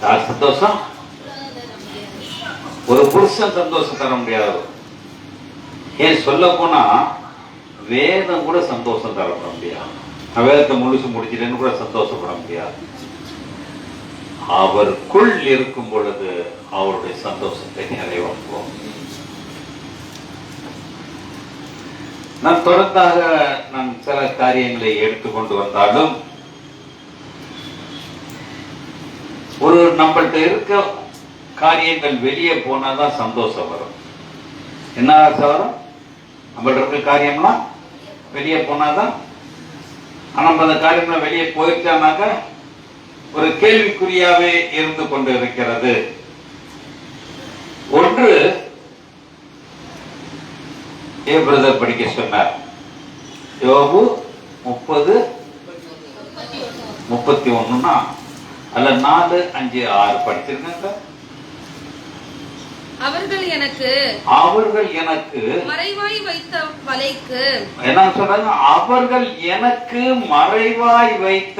யார் சந்தோஷம்? ஒரு புருஷன் சந்தோஷம் தர முடியாது. ஏன் சொல்ல போனா வேதம் கூட சந்தோஷம் தரப்பட முடியாது. வேதத்தை முழுசு முடிச்சிட்டேன்னு கூட சந்தோஷப்பட முடியாது. அவருக்குள் இருக்கும் பொழுது அவருடைய சந்தோஷத்தை நிறைவேற்றுவோம். நான் தொடர்ந்தாக சில காரியங்களை எடுத்துக்கொண்டு வந்தாலும் ஒரு நம்மள்கிட்ட இருக்க காரியங்கள் வெளியே போனாதான் சந்தோஷம் வரும். என்ன வரும்? நம்மள்ட்ட இருக்க காரியம்லாம் வெளியே போனாதான். ஆனா நம்ம அந்த காரியம்லாம் வெளியே போயிட்டானாக்க ஒரு கேள்விக்குறியாவே இருந்து கொண்டு இருக்கிறது. ஒன்று பிரதர் படிக்க சொன்னார். யோபு 30:31 அல்ல 4, 5, 6 படிச்சிருங்க. அவர்கள் எனக்கு மறைவாய் வைத்த வலைக்கு என்ன சொல்றாங்க? அவர்கள் எனக்கு மறைவாய் வைத்த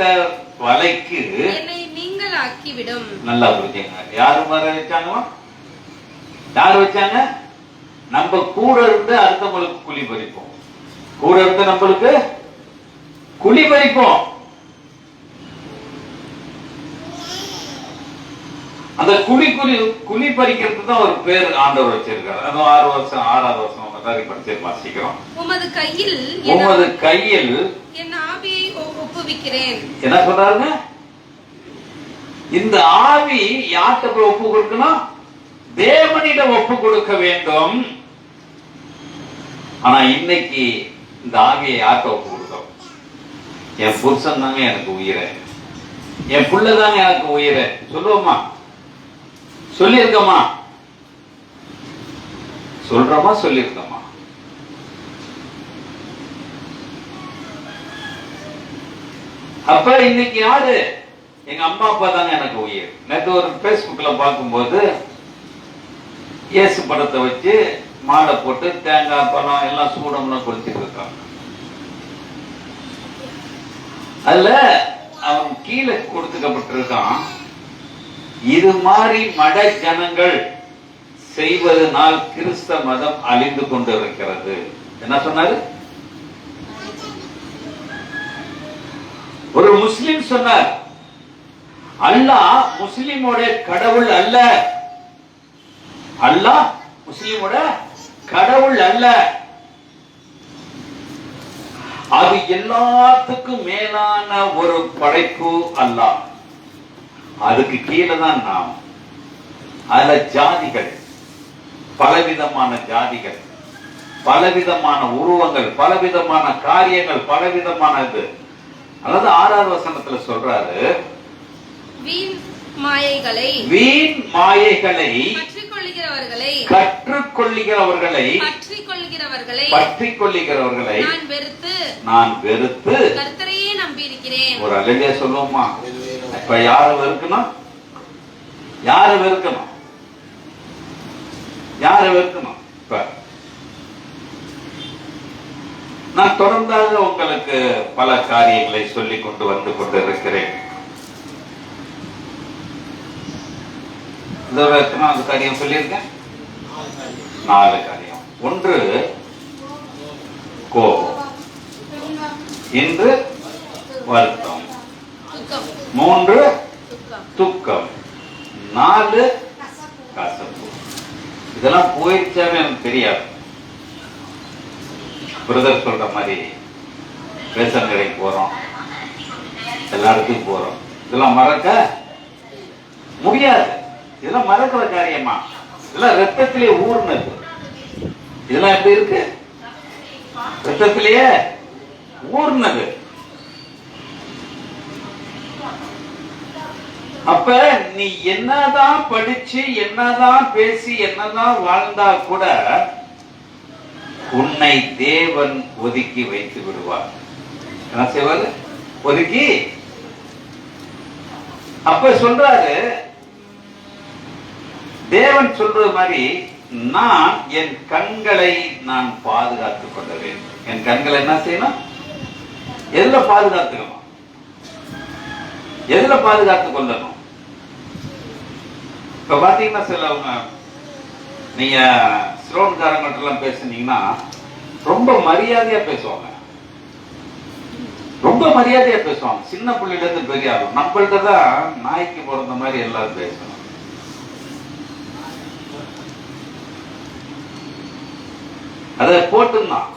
வலைக்கு என்னை நீங்கள் ஆக்கிவிடும். நல்லா புரிஞ்சுங்க. யாரு மறை வச்சாங்களா? யாரு வச்சாங்க? நம்ம கூட இருந்து அடுத்தவங்களுக்கு குழி பறிப்போம். கூட இருந்து நம்மளுக்கு குழி பறிப்போம். அந்த குழி பறிக்கிறது தான் ஒரு பேர் ஆண்டவர் வச்சிருக்காரு. அது 6வது வருஷம் படிச்சு வாசிக்கிறோம். உமது கையில் என் ஆவியை ஒப்புவிக்கிறேன். என்ன சொல்றாருங்க? இந்த ஆவி யார்கிட்ட ஒப்பு கொடுக்கணும்? தேவனிடம் ஒப்பு கொடுக்க வேண்டும். ஆனா இன்னைக்கு இந்த ஆவியை யார்கிட்ட ஒப்பு கொடுத்தோம்? என் புருஷன் தாங்க எனக்கு உயிரை, என் புள்ள தாங்க எனக்கு உயிரை சொல்லுவோமா? சொல்லியிருக்கோமா? சொல்றோமா? சொல்லியிருக்கோமா? அப்ப இன்னைக்கு யாரு? எங்க அம்மா அப்பா தாங்க எனக்கு உயிர். நேற்று ஒரு பேஸ்புக்ல பார்க்கும்போது இயேசு படத்தை வச்சு மாலை போட்டு தேங்காய் பழம் எல்லாம் சூடம்லாம் கொடுத்துட்டு இருக்காங்க. அதுல அவன் கீழே கொடுத்துக்கப்பட்டிருக்கான், இது மாதிரி மட ஜனங்கள் செய்வதனால் கிறிஸ்தவ மதம் அழிந்து கொண்டு இருக்கிறது. என்ன சொன்னாரு? ஒரு முஸ்லிம் சொன்னார், அல்லாஹ் முஸ்லிமோட கடவுள் அல்ல. அல்லாஹ் முஸ்லிமோட கடவுள் அல்ல. அது எல்லாத்துக்கும் மேலான ஒரு படைப்பு அல்லாஹ். அதுக்கு கீழே தான் நாம். அதுல ஜாதிகள், பலவிதமான ஜாதிகள், பலவிதமான உருவங்கள், பலவிதமான காரியங்கள், பலவிதமான இது. அதாவது 6வது வசனத்துல சொல்றாரு, வீண் மாயைகளை கற்றுக்கொள்ளுகிறவர்களை பற்றிக் கொள்ளுகிறவர்களை நான் வெறுத்து கர்த்தரையே நம்பியிருக்கிறேன். ஒரு அல்லேலூயா சொல்லுவோமா? இப்ப யாரை வெறுக்கணும்? யாரை வெறுக்கணும்? யாரை வெறுக்கணும்? இப்ப நான் தொடர்ந்தாக உங்களுக்கு பல காரியங்களை சொல்லிக் கொண்டு வந்து கொண்டு இருக்கிறேன். எத்தனாவது காரியம் சொல்லியிருக்கேன்? 4 காரியம். 1 கோபம், இன்று வருத்தம், 3 துக்கம், 4 கசப்பு. இதெல்லாம் போயிடுச்சாவே எனக்கு தெரியாது. பிரதர் சொல்ற மாதிரி ரேஷன் கடைக்கு போறோம், எல்லா இடத்துக்கும் போறோம். இதெல்லாம் மறக்க முடியாது. இதெல்லாம் மறக்கிற காரியமா? இதெல்லாம் ரத்தத்திலே ஊர்னது. இதெல்லாம் எப்படி இருக்கு? ரத்தத்திலேயே ஊர்னது. அப்ப நீ என்னதான் படிச்சு, என்னதான் பேசி, என்னதான் வாழ்ந்தா கூட உன்னை தேவன் ஒதுக்கி வைத்து விடுவார். என்ன செய்வாரு? ஒதுக்கி. அப்ப சொல்றாரு, தேவன் சொல்றது மாதிரி, நான் என் கண்களை நான் பாதுகாத்துக் கொள்ள வேண்டும். என் கண்களை என்ன செய்யணும்? எதுல பாதுகாத்துக்கணும்? எதுல பாதுகாத்துக் கொள்ளணும்? இப்ப பாத்தீங்கன்னா சிலவங்க நீங்க சிலோன்காரங்கள்ட்ட எல்லாம் பேசுனீங்கன்னா ரொம்ப மரியாதையா பேசுவாங்க, ரொம்ப மரியாதையா பேசுவாங்க. சின்ன பிள்ளைல இருந்து பெரிய ஆகும். நம்மள்ட்ட தான் நாய்க்கு பிறந்த மாதிரி எல்லாரும் பேசணும். அத போட்டுந்தான்.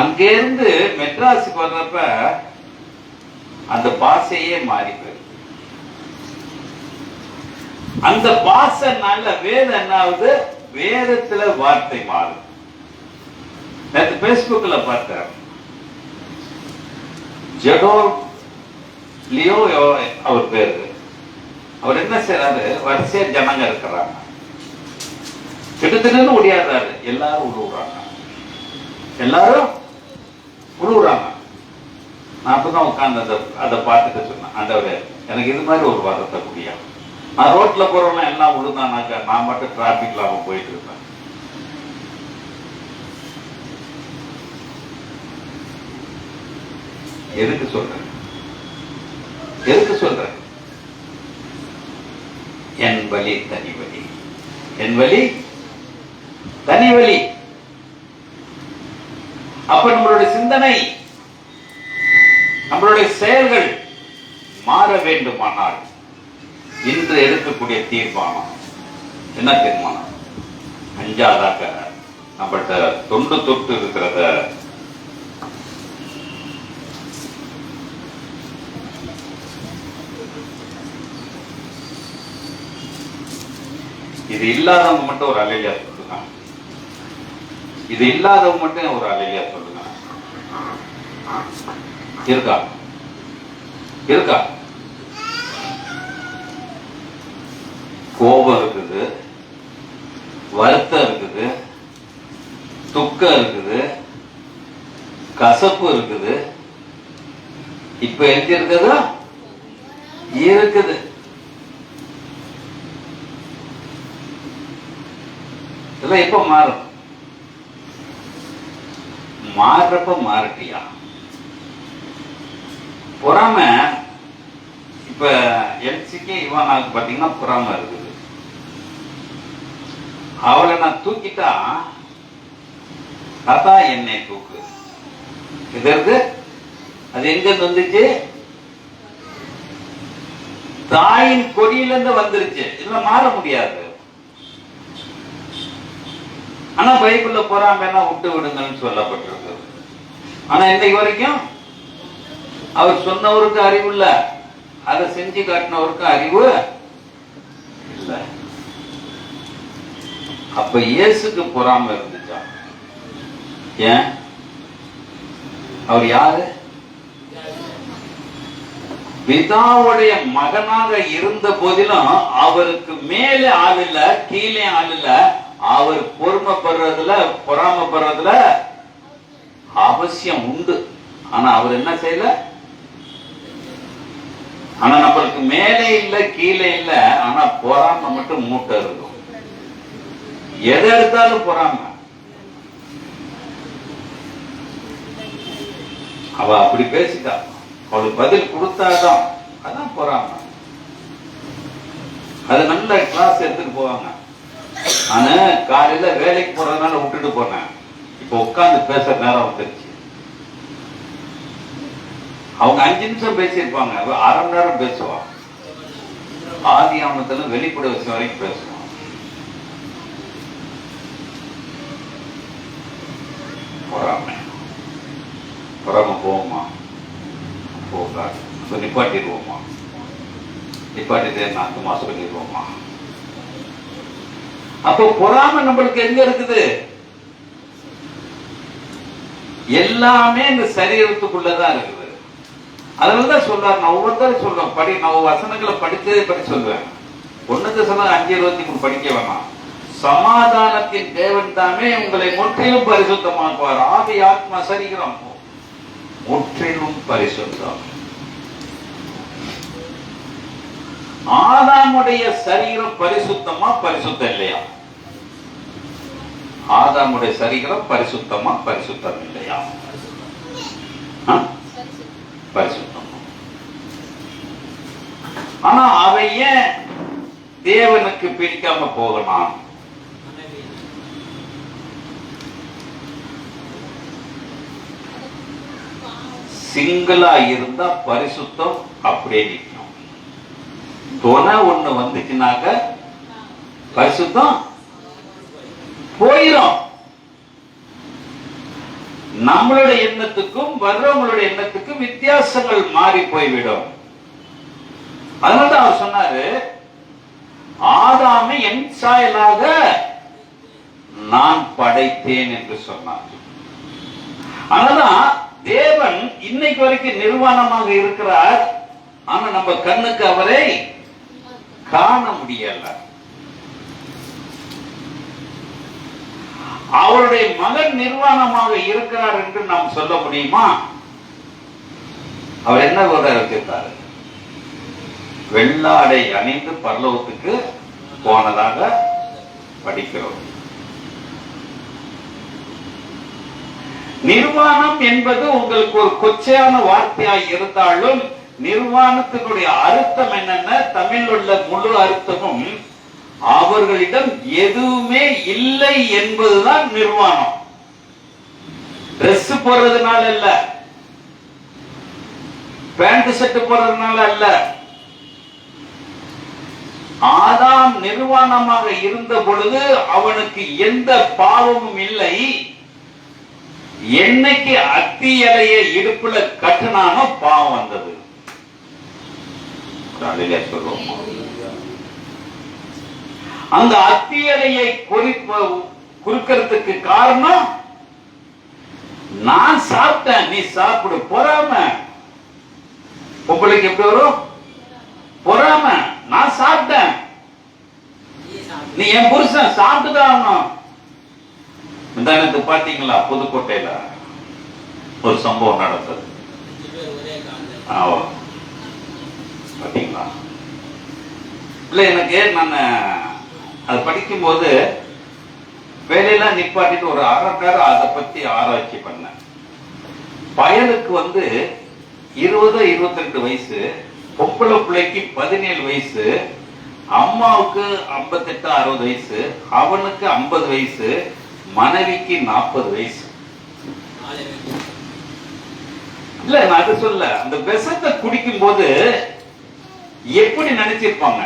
அங்கிருந்து மெட்ராஸுக்கு வர்றப்ப அந்த பாசையே மாறி போயிருக்கு. அந்த பாசனால வேதம் என்ன ஆகுது? வேதத்துல வார்த்தை மாறும். நேற்று பேஸ்புக்ல பார்த்தேன், ஜடோர் லியோ அவர் பேரு. அவர் என்ன செய்யறாரு? வரிசையா ஜனங்க இருக்கிறாங்க, கிட்டத்தட்ட ஓடியாடுறாரு. எல்லாரும் உழுவுறாங்க, எல்லாரும் உழுவுறாங்க. நான் அப்பதான் உட்கார்ந்து அதை பார்த்துட்டு சொன்னேன், ஆண்டவரே எனக்கு இது மாதிரி ஒரு வரத்தை முடியா. நான் ரோட்ல போறவங்க எல்லாம் விழுந்தானாக்கா நான் மட்டும் டிராபிக் இல்லாம போயிட்டு இருப்பேன். எதுக்கு சொல்றேன்? எதுக்கு சொல்றேன்? என் வழி தனி வழி, என் வழி தனி வழி. அப்ப நம்மளுடைய சிந்தனை, நம்மளுடைய செயல்கள் மாற வேண்டுமானால் இன்று எடுக்கக்கூடிய தீர்மானம் என்ன தீர்மானம்? அஞ்சாதாக நம்மள்கிட்ட தொண்டு தொட்டு இருக்கிறத இது இல்லாதவங்க மட்டும் ஒரு அலையிலியா சொல்லுங்க. இது இல்லாதவங்க மட்டும் ஒரு அலையிலியா சொல்லுங்க. இருக்கா? இருக்கா? கோபம் இருக்குது, வருத்தம் இருக்குது, துக்கம் இருக்குது, கசப்பு இருக்குது. இப்ப எங்க இருக்குது? இருக்குது. இதெல்லாம் எப்ப மாறும்? மாறுறப்ப மாறட்டியா? பொறாம இப்ப எல்சிக்கு இவானாவுக்கு பாத்தீங்கன்னா பொறாம இருக்குது. அவளை நான் தூக்கிட்டா தாத்தா என்னை தூக்கு. இது இருக்கு. அது எங்க வந்துச்சு? தாயின் கொடியில இருந்து வந்துருச்சு. இதுல மாற முடியாது. ஆனா பைபிள்ல பொறாமைன்னா விட்டு விடுங்கன்னு சொல்லப்பட்டிருக்கு. ஆனா இன்னைக்கு வரைக்கும் அவர் சொன்னவருக்கு அறிவு இல்ல, அதை செஞ்சு காட்டினவருக்கு அறிவு இல்ல. அப்ப இயேசுக்கு பொறாமை இருந்துச்சா? ஏன்? அவர் யாரு? பிதாவுடைய மகனாக இருந்த போதிலும் அவருக்கு மேலே ஆள் இல்ல, கீழே ஆள் இல்ல. அவர் பொறுமைப்படுறதுல பொறாமப்படுறதுல அவசியம் உண்டு. ஆனா அவர் என்ன செய்யல? ஆனா நம்மளுக்கு மேலே இல்ல, கீழே இல்ல. ஆனா பொறாம மட்டும் மூட்டை இருக்கும். எதை எடுத்தாலும் பொறாம. அவ அப்படி பேசிட்டா, அவளுக்கு பதில் கொடுத்தாதான். அதான் பொறாம. அது நல்ல கிளாஸ் எடுத்துட்டு போவாங்க. நானு காலையில வேலைக்கு போறதுனால விட்டுட்டு போனேன். இப்ப உட்கார்ந்து பேசுற நேரம் வந்துருச்சு. அவங்க 5 நிமிஷம் பேசியிருப்பாங்க, அரை மணி நேரம் பேசுவான். ஆதி ஆமத்துல வெளிப்பட விஷயம் வரைக்கும் பேசுவான். பொறாமை. பொறாம போவோமா? போகாது. நிப்பாட்டிடுவோமா? நிப்பாட்டிட்டு நாக்குமா சொல்லிடுவோமா? அப்போ பொறாம நம்மளுக்கு எங்க இருக்குது? எல்லாமே இந்த சரீரத்துக்குள்ளதான் இருக்குது. அதனாலதான் சொல்றாரு, நான் ஒவ்வொருத்தரும் சொல்லுவேன், படி. நான் வசனங்களை படிச்சதே படி சொல்லுவேன். 1:5:23 படிக்க வேணாம். சமாதானத்தின் தேவன் தாமே உங்களை முற்றிலும் பரிசுத்தமாக்குவார். ஆவி ஆத்மா சரீரம் முற்றிலும் பரிசுத்தம். ஆதாமுடைய சரீரம் பரிசுத்தமா பரிசுத்தம் இல்லையா? ஆதாமுடைய சரீரம் பரிசுத்தமா பரிசுத்தம் இல்லையா? பரிசுத்தம். ஆனா அவை ஏன் தேவனுக்கு பிடிக்காம போகலாம். சிங்கிளா இருந்தா பரிசுத்தம் அப்படியே நிற்கும். துணை ஒண்ணு வந்துச்சுனாக்க பரிசுத்தம் போயிடும். நம்மளுடைய எண்ணத்துக்கும் வர்றவங்களுடைய எண்ணத்துக்கும் வித்தியாசங்கள் மாறி போய்விடும். அதனால்தான் அவர் சொன்னாரு, ஆதாமை என் சாயலாக நான் படைத்தேன் என்று சொன்னார். அதனால்தான் தேவன் இன்னைக்கு வரைக்கும் நிர்வாணமாக இருக்கிறார். ஆனா நம்ம கண்ணுக்கு அவரை காண முடியல. அவருடைய மகன் நிர்வாணமாக இருக்கிறார் என்று நாம் சொல்ல முடியுமா? அவர் என்ன வச்சிருக்காரு? வெள்ளாடை அணிந்து பரலோகத்துக்கு போனதாக படிக்கிறோம். நிர்வாணம் என்பது உங்களுக்கு ஒரு கொச்சையான வார்த்தையாய் இருந்தாலும் நிர்வாணத்தினுடைய அர்த்தம் என்னென்ன, தமிழ் உள்ள முழு அர்த்தமும் அவர்களிடம் எதுவுமே இல்லை என்பதுதான் நிர்வாணம். டிரெஸ் போடுறதுனால அல்ல, பேண்ட் ஷர்ட் போடுறதுனால அல்ல. ஆதாம் நிர்வாணமாக இருந்த பொழுது அவனுக்கு எந்த பாவமும் இல்லை. என்னைக்கு அத்தி இலைய இடுப்புல கட்டினானோ பாவம் வந்தது. சொல்லுவோம், அந்த அத்தி இலையை குறுக்கிறதுக்கு காரணம் நான் சாப்பிட்டேன், நீ சாப்பிடு. பொறாம உங்களுக்கு எப்படி வரும்? பொறாம. நான் சாப்பிட்டேன், நீ என் புருஷன் சாப்பிட்டுதான் ஆகணும். முந்தானத்து பாத்தீங்களா, புதுக்கோட்டையில ஒரு சம்பவம் நடந்தது. பாத்தீங்களா? இல்ல, எனக்கு நான் அது படிக்கும் போது வேலையெல்லாம் நிப்பாட்டிட்டு ஒரு அரை நேரம் அதை பத்தி ஆராய்ச்சி பண்ணேன். பயலுக்கு 20-22 வயசு, பொம்பளை பிள்ளைக்கு 17 வயசு, அம்மாவுக்கு 58-60 வயசு, அவனுக்கு 50 வயசு, மனைவிக்கு 40 வயசு. இல்ல, நான் அது சொல்ல, அந்த விஷத்தை குடிக்கும் போது எப்படி நினைச்சிருப்பாங்க?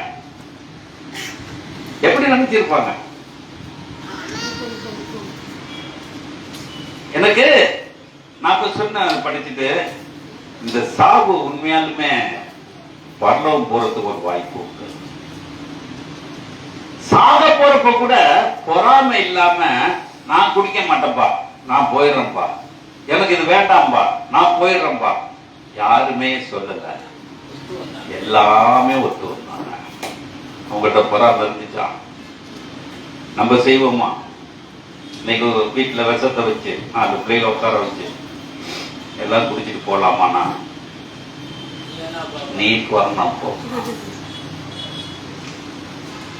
எப்படி நினைச்சிருப்பாங்க? எனக்கு நான் சொன்ன படிச்சுட்டு, இந்த சாவு உண்மையாலுமே பரலோகம் போறதுக்கு ஒரு வாய்ப்பு உண்டு. சாக போறப்ப கூட பொறாமை இல்லாம நான் குடிக்க மாட்டேன்பா, நான் போயிடுறேன்பா, எனக்கு இது வேண்டாம்பா, நான் போயிடுறேன்பா, யாருமே சொல்லல. எல்லாமே ஒத்து வந்தாங்க. உங்ககிட்ட பொறாமை இருந்துச்சா? நம்ம செய்வோமா? இன்னைக்கு வீட்டுல விஷத்தை வச்சு 4 பிள்ளைகளை உட்கார வச்சு எல்லாம் குடிச்சிட்டு போலாமாண்ணா? நீ வரணும், போ.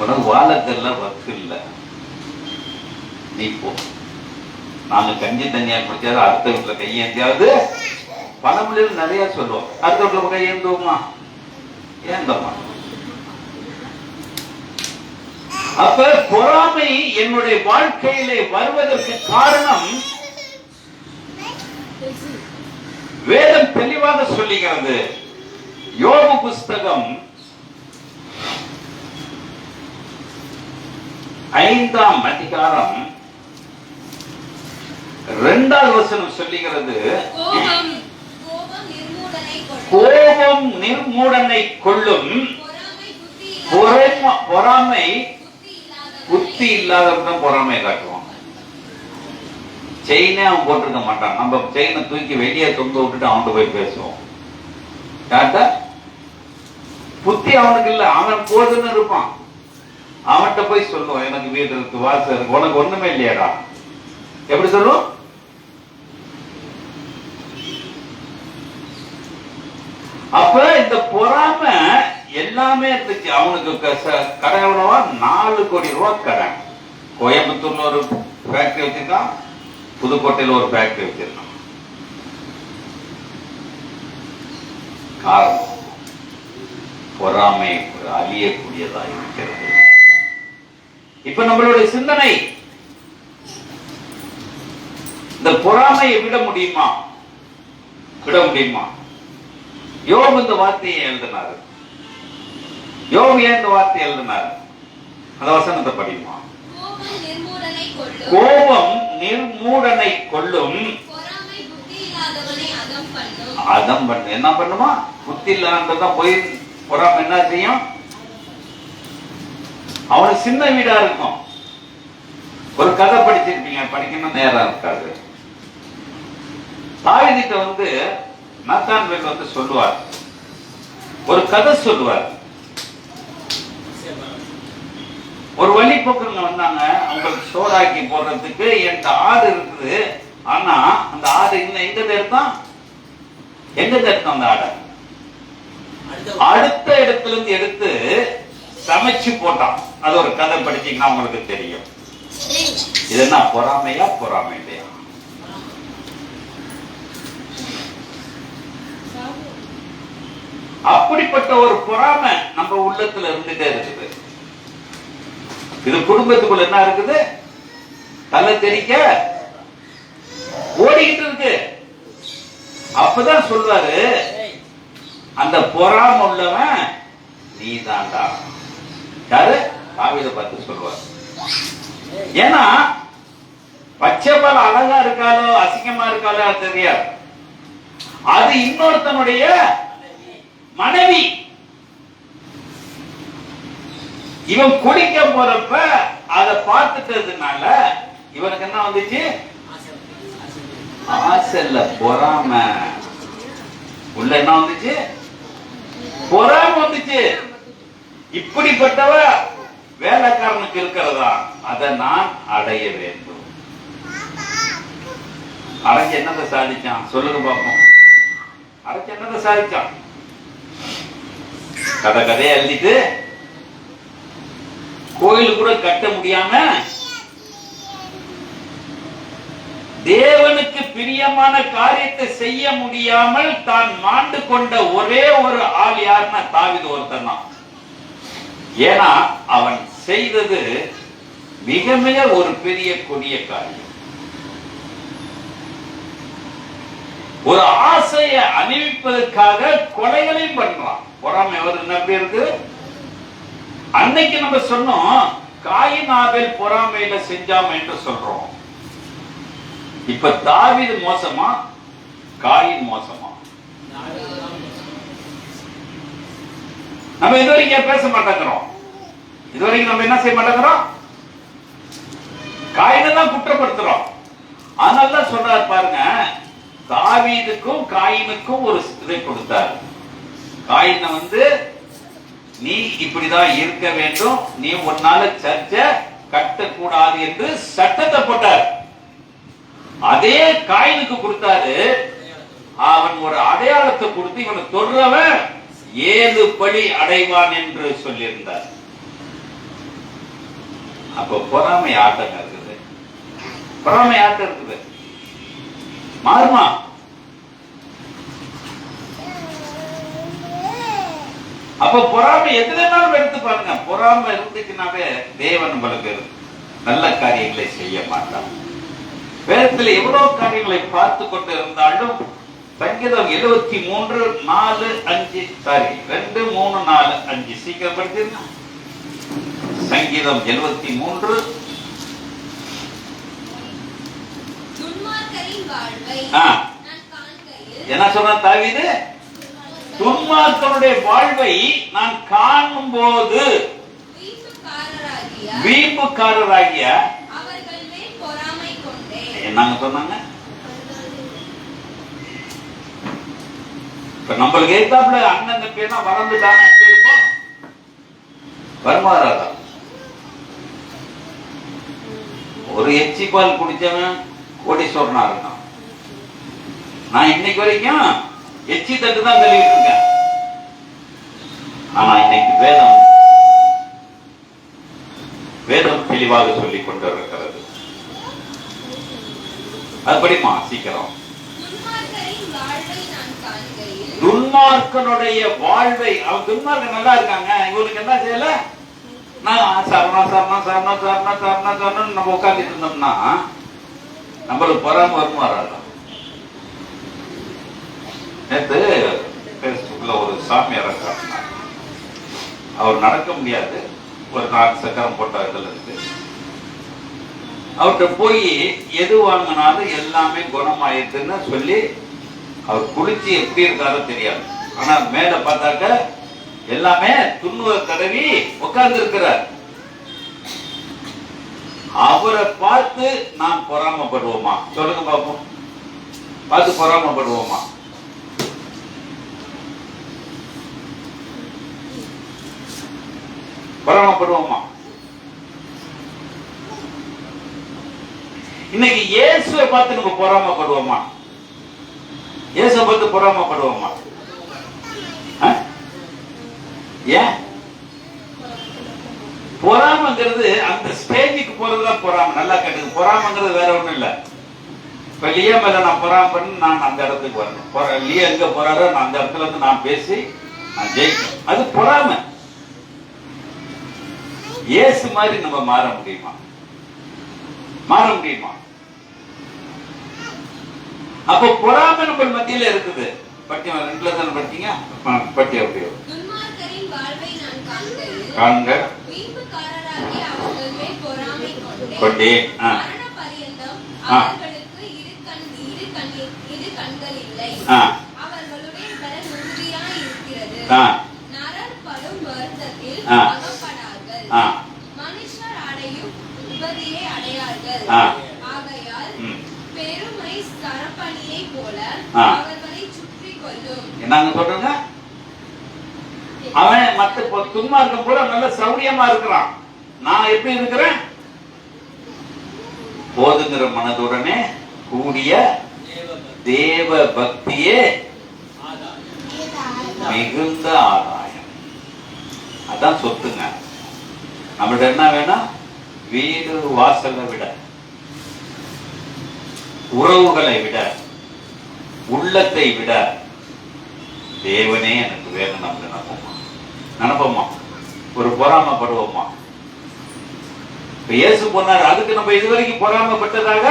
உனக்கு வாழத்தெல்லாம் வக்கு இல்லை, நீ போ. நாங்க கஞ்சி தண்ணியா குடிச்சாது அடுத்த வீட்டுல கையேந்தியாவது பழமொழியில் நிறைய சொல்லுவோம். அடுத்த வீட்டுல கையேந்துவோமா? ஏந்தோமா? அப்ப பொறாமை என்னுடைய வாழ்க்கையிலே வருவதற்கு காரணம் வேதம் தெளிவாக சொல்லுகிறது. யோபு புஸ்தகம் 5ஆம் அதிகாரம் 2வது வசனம் சொல்லுகிறது, கோபம் நிர்மூடனை கொள்ளும், பொறாமை புத்தி இல்லாதவன் பொறாமை காட்டுவான். செயினே அவன் போட்டிருக்க மாட்டான், நம்ம செயினை தூக்கி வெளியே தொங்க விட்டுட்டு அவன்கிட்ட போய் பேசுவோம். கேட்டா புத்தி அவனுக்கு இல்ல, அவன் போதுன்னு இருப்பான். அவன்கிட்ட போய் சொல்லுவான், எனக்கு வீடு இருக்கு, வாசல் இருக்கு, உனக்கு ஒண்ணுமே இல்லையாடா. எப்படி சொல்லுவோம்? அப்ப இந்த பொறாமை எல்லாமே இருந்துச்சு அவனுக்கு. கடன் எவ்வளவா? 4 கோடி ரூபாய் கடன். கோயம்புத்தூர்ல ஒரு ஃபேக்டரி வச்சிருக்கான், புதுக்கோட்டையில ஒரு ஃபேக்டரி வச்சிருக்கான். காரணம் பொறாமை அழியக்கூடியதா இருக்கிறது. இப்ப நம்மளுடைய சிந்தனை இந்த பொறாமையை விட முடியுமா? விட முடியுமா? யோபு இந்த வார்த்தையை எழுதினாரு. யோபு ஏன் இந்த வார்த்தையை எழுதினாரு? அந்த வசனத்தை படிக்குமா? கோபம் நிர்மூடனை கொள்ளும், அதம் பண்ணு. என்ன பண்ணுமா? புத்தி இல்லாததான் போய் பொறாமை என்ன செய்யும்? அவனுக்கு சின்ன வீடா இருக்கும். ஒரு கதை படிச்சிருப்பீங்க, படிக்கணும் நேரம் இருக்காது. தாவீதுகிட்ட வந்து நாத்தான்வேல் வந்து சொல்லுவார், ஒரு கதை சொல்லுவார். ஒரு வழிபோக்குங்க வந்தாங்க, அவங்களுக்கு சோறாக்கி போடுறதுக்கு என்கிட்ட ஆடு இருக்குது. ஆனா அந்த ஆடு இன்னும் எங்க எடுத்தான்? எங்க எடுத்தான்? அந்த ஆடை அடுத்த இடத்துல இருந்து எடுத்து சமைச்சு போட்டான். அது ஒரு கதை படிச்சீங்கன்னா உங்களுக்கு தெரியும். இது என்ன பொறாமையா? பொறாமை இல்லையா? அப்படிப்பட்ட ஒரு பொறாமை நம்ம உள்ளத்துல இருந்துட்டே இருக்குது. இது குடும்பத்துக்குள்ள என்ன இருக்குது? தலை தெரிக்க ஓடிக்கிட்டு இருக்கு. அப்பதான் சொல்றாரு, அந்த பொறாமை உள்ளவன் நீ தான்டா. யாரு? தாவீதை பார்த்து சொல்லுவார். ஏன்னா பச்சைபால் அழகா இருக்காளோ அசிங்கமா இருக்காளோ தெரியாது. அது இன்னொருத்தனுடைய மனைவி. இவன் குடிக்க போறப்ப அதை பார்த்துட்டதுனால இவனுக்கு என்ன வந்துச்சு? ஆசை இல்ல, பொறாமை. உள்ள என்ன வந்துச்சு? பொறாமை வந்துச்சு. இப்படிப்பட்டவ வேலைக்காரனுக்கு இருக்கிறதா? அதை நான் அடைய வேண்டும். அடைஞ்ச என்னதை சாதிச்சான்? சொல்லுங்க பாப்போம். அடைஞ்ச என்னதை சாதிச்சான்? கதையை எழுதிட்டு கோயில் கூட கட்ட முடியாம தேவனுக்கு பிரியமான காரியத்தை செய்ய முடியாமல் தான் மாண்டு கொண்ட ஒரே ஒரு ஆள் யாருன்னா தாவீது ஒருத்தன் தான். ஏன்னா அவன் செய்தது மிக மிக ஒரு பெரிய கொடிய காரியம். ஒரு ஆசையை அணிவிப்பதற்காக கொலைகளையும் பண்றான். பொறாமை எவர் எப்படி இருக்கு? அன்னைக்கு நம்ம சொன்னோம், காயின் ஆபேல் பொறாமையில செஞ்சாம என்று சொல்றோம். இப்ப தாவீது மோசமா, காயின் மோசமா? நம்ம இதுவரைக்கும் பேச மாட்டேங்கிறோம். இதுவரைக்கும் நம்ம என்ன செய்ய மாட்டேங்கிறோம்? காயினை தான் குற்றப்படுத்துறோம். அதனால சொல்றாரு பாருங்க, தாவீதுக்கும் காயினுக்கும் ஒரு இதை கொடுத்தார். காயினை வந்து நீ இப்படிதான் இருக்க வேண்டும், நீ உன்னால சர்ச்சை கட்டக்கூடாது என்று சட்டத்தை போட்டார். அதே காயினுக்கு கொடுத்தாரு, அவன் ஒரு அடையாளத்தை கொடுத்து இவனை தொடுறவன் 7 பழி அடைவான் என்று சொல்லியிருந்தார். அப்ப பொறாமை ஆட்டம் இருக்குது. பொறாமை ஆட்டம் இருக்குது. மாறுமா? அப்ப பொறாமை எதுனாலும் எடுத்து பாருங்க. பொறாமை இருந்துச்சுனாவே தேவன் உங்களுக்கு நல்ல காரியங்களை செய்ய மாட்டார். வேதத்தில் எவ்வளவு காரியங்களை பார்த்து கொண்டு இருந்தாலும் சங்கீதம் 73:4-5 2, 3, 4, 5 சீக்கிரம் படிச்சிருங்க. சங்கீதம் 73. என்ன சொன்ன தாவீது? துன்மார்க்கனுடைய வாழ்வை நான் காணும் போது வீம்புக்காரராகிய என்னங்க சொன்னாங்க? இப்ப நம்மளுக்கு ஏத்தாப்புல அண்ணன் தம்பினா வளர்ந்துட்டாங்க, வருமாறாதா? ஒரு எச்சி பால் குடிச்சவன் கோடீஸ்வரனா இருக்கான். நான் இன்னைக்கு வரைக்கும் எச்சி தட்டு தான் கழுவிட்டு இருக்கேன். ஆனா இன்னைக்கு வேதம் தெளிவாக சொல்லிக் கொண்டிருக்கிறது. அது படிமா சீக்கிரம். துன்மார்க்கனுடைய வாழ்வை, அவன் துன்மார்க்கன் நல்லா இருக்காங்க, இவனுக்கு என்ன செய்யல? நான் சரணம் சரணம் சரணம் சரணம் சரணம் சரணம் நம்ம உட்காந்துட்டு இருந்தோம்னா நம்மளுக்கு பொறாம வருமா வராதா? நேற்று பேஸ்புக்ல ஒரு சாமியார் காட்டினார். அவர் நடக்க முடியாது, ஒரு 4 சக்கரம் போட்ட இதுல இருக்கு. அவர்கிட்ட போய் எது வாங்கினாலும் எல்லாமே குணமாயிடுதுன்னு சொல்லி அவர் குளிச்சு எப்படி இருக்காரோ தெரியாது. ஆனா மேல பார்த்தாக்க எல்லாமே துண்ணுவ தடவி உட்கார்ந்து இருக்கிறார். அவரை பார்த்து நாம் பொறாமப்படுவோமா? சொல்லுங்க பாப்போம். பார்த்து பொறாமப்படுவோமா? பொறாமப்படுவோமா? இன்னைக்கு இயேசுவை பார்த்து நம்ம பொறாமப்படுவோமா? இயேசுவை பார்த்து பொறாமப்படுவோமா? ஏன்? பொறாமங்கிறது அந்த ஸ்டேஜுக்கு போறதுதான் பொறாம. நல்லா கேட்டுங்க, பொறாமங்கிறது வேற ஒண்ணும் இல்ல. இப்ப லியா மேல நான் பொறாம பண்ணி நான் அந்த இடத்துக்கு வரணும். லியா எங்க போறாரோ நான் அந்த இடத்துல இருந்து நான் பேசி நான் ஜெயிக்கணும். அது பொறாம. இயேசு மாதிரி நம்ம மாற முடியுமா? மாற முடியுமா? அப்போ பொறாமை நம்ம மத்தியில இருக்குது. பட்டியம் 2ல தானே படிச்சீங்க. பட்டியம் அப்படியே துன்மார்க்கரின் வாழ்வை நான் காண்க வீம்புக்காரராகிய அவர்கள் மேல் பொறாமை கொண்டே மரண பரியந்தம் அவர்களுக்கு இரு கண்கள் இல்லை. அவர்களுடைய பலன் உறுதியாய் இருக்கிறது. நரர் படும் வருத்தத்தில் அகப்படார்கள். மனுஷர் அடையும் உபதியை அடையார்கள். ஆகையால் பெருமை சரப்பணியை போல அவர்களை சுற்றி கொள்ளும். என்னங்க சொல்றீங்க? அவன் மத்த துன்மார்க்கம் கூட நல்ல சௌரியமா இருக்கிறான். நான் எப்படி இருக்கிறேன்? போதுங்கிற மனதுடனே கூடிய தேவ பக்தியே மிகுந்த ஆதாயம். அதான் சொத்துங்க. நம்மள்ட்ட என்ன வேணும்? வீடு வாசலை விட, உறவுகளை விட, உள்ளத்தை விட தேவனே எனக்கு வேணும். நம்ம நினைப்போமா? ஒரு பொறாமப்படுவோமா? இயேசு போனார், அதுக்கு நம்ம இதுவரைக்கும் பொறாமப்பட்டதாக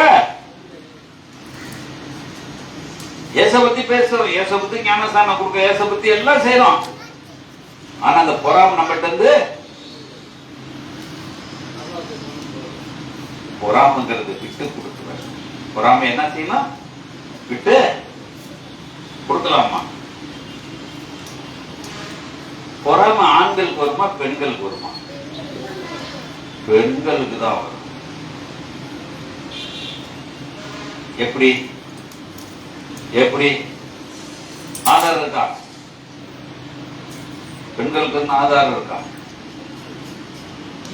இயேசு பத்தி பேசுறோம், இயேசு பத்தி ஞானஸ்தானம் கொடுக்க, இயேசு பத்தி எல்லாம் செய்யறோம். ஆனா அந்த பொறாம நம்மகிட்ட இருந்து பொறாமங்கிறது விட்டு கொடுத்துருவாரு. பொறாம என்ன செய்யணும்? விட்டு கொடுக்கலாமா? பொறாம ஆண்களுக்கு வருமா பெண்களுக்கு வருமா? பெண்களுக்கு தான் வரும். எப்படி? எப்படி? ஆதாரம் இருக்கா? பெண்களுக்கு ஆதாரம் இருக்கா?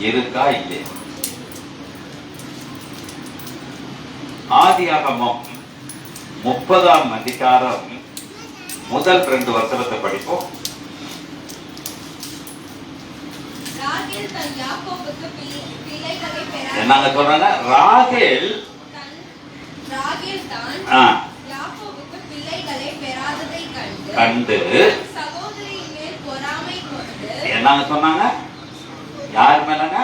இருக்கா இல்லையா? ஆதியாகமம் 30ஆம் அதிகாரம் முதல் 2 வசனத்தை படிப்போம். என்னங்க சொல்றாங்க? ராகேல் தான் யாக்கோபுக்கு பிள்ளைகளை பெறாததை கண்டு சகோதரியின் மேல் பொறாமை கொண்டு. என்னங்க சொன்னாங்க? யார் மேலங்க?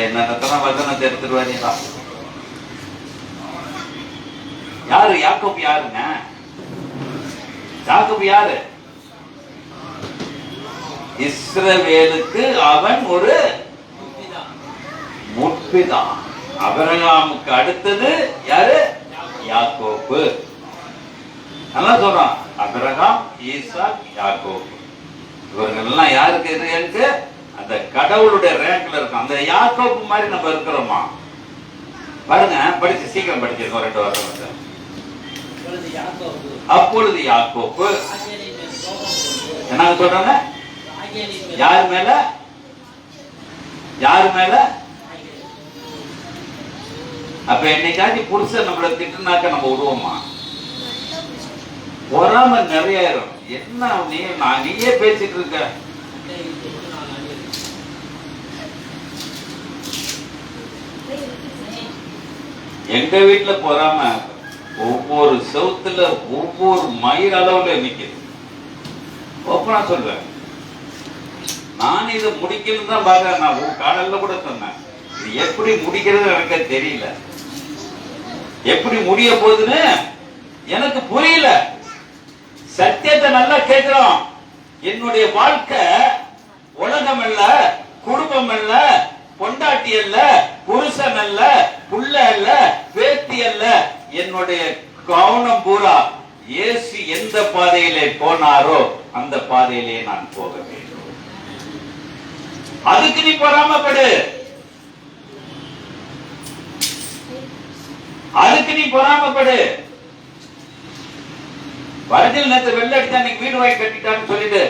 என்ன வசனத்தை எடுத்துட்டு வரீங்களா? யாரு யாக்கோபு? யாருங்க யாக்கோபு? யாரு? இஸ்ரவேலுக்கு அவன் ஒரு முற்பிதா. ஆபிரகாமுக்கு அடுத்தது யாரு? யாக்கோபு. நல்லா சொல்றான். ஆபிரகாம், ஈசாக், யாக்கோபு. இவர்கள் எல்லாம் யாருக்கு இருக்கு? அந்த கடவுளுடைய ரேங்க்ல இருக்கும். அந்த யாக்கோபு மாதிரி நம்ம இருக்கிறோமா? பாருங்க, படிச்சு சீக்கிரம் படிச்சிருக்கோம் 2 வருஷம். அப்பொழுது யாக்கோபு என்ன சொல்றாங்க? யாரு மேல? யாரு மேல? அப்ப என்னைக்காச்சும் புருஷன் நம்மள திட்டுனாக்க நம்ம விடுவோமா? பொறாம நிறைய. என்ன நீயே பேசிட்டு இருக்க? எங்க வீட்டுல பொறாம ஒவ்வொரு செவுத்துல ஒவ்வொரு மைல் அளவுல நிக்குது. ஓப்பனா சொல்றேன், நான் இதை முடிக்கணும் தான் பாக்குறேன். நான் காலையில கூட சொன்னேன், இது எப்படி முடிக்கிறது எனக்கு தெரியல, எப்படி முடிய போகுதுன்னு எனக்கு புரியல. சத்தியத்தை நல்லா கேட்கிறோம். என்னுடைய வாழ்க்கை உலகம் அல்ல, குடும்பம் அல்ல, பொண்டாட்டி அல்ல, புருஷன் அல்ல, புள்ள அல்ல, பேத்தி அல்ல. என்னுடைய கவனம் பூரா இயேசு எந்த பாதையிலே போனாரோ அந்த பாதையிலே நான் போக வேண்டும். அதுக்கு நீ பொறாமப்படு, அதுக்கு நீ பொறாமப்படு. வரதில் நேற்று வெள்ள அடிச்சா நீங்க வீடு வாங்கி கட்டிட்டான்னு சொல்லிட்டு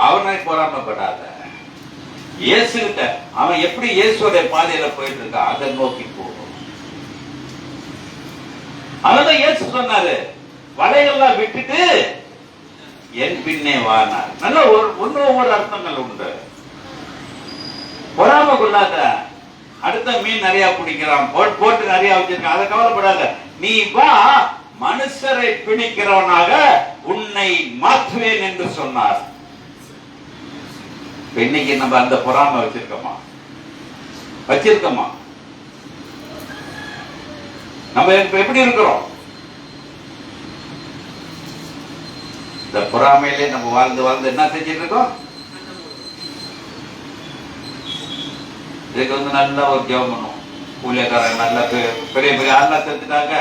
அவனை பொறாமப்படாத. இயேசு கிட்ட அவன் எப்படி இயேசுடைய பாதையில போயிட்டு இருக்கா, அதை நோக்கி போகும். அவன்தான் இயேசு சொன்னாரு, வலைகள்லாம் விட்டுட்டு என் பின்னே வானார். நல்ல ஒவ்வொரு அர்த்தங்கள் உண்டு. பொறாம கொள்ளாத. அடுத்த மீன் நிறைய பிடிக்கிறான், போட்டு நிறைய வச்சிருக்கான், அதை கவலைப்படாத. நீ வா, மனுஷரை பிடிக்கிறவனாக உன்னை மாற்றுவேன் என்று சொன்னார். இன்னைக்கு நம்ம அந்த பொறாம வச்சிருக்கோமா? வச்சிருக்கோமா? நம்ம எப்படி இருக்கிறோம்? இந்த பொறாமையிலே நம்ம வாழ்ந்து வாழ்ந்து என்ன செஞ்சிட்டு இருக்கோம்? இதுக்கு நல்ல ஒரு ஜெபம் பண்ணுவோம். ஊழியக்காரன் நல்ல பெரிய பெரிய ஆள்லாம் செஞ்சுட்டாங்க.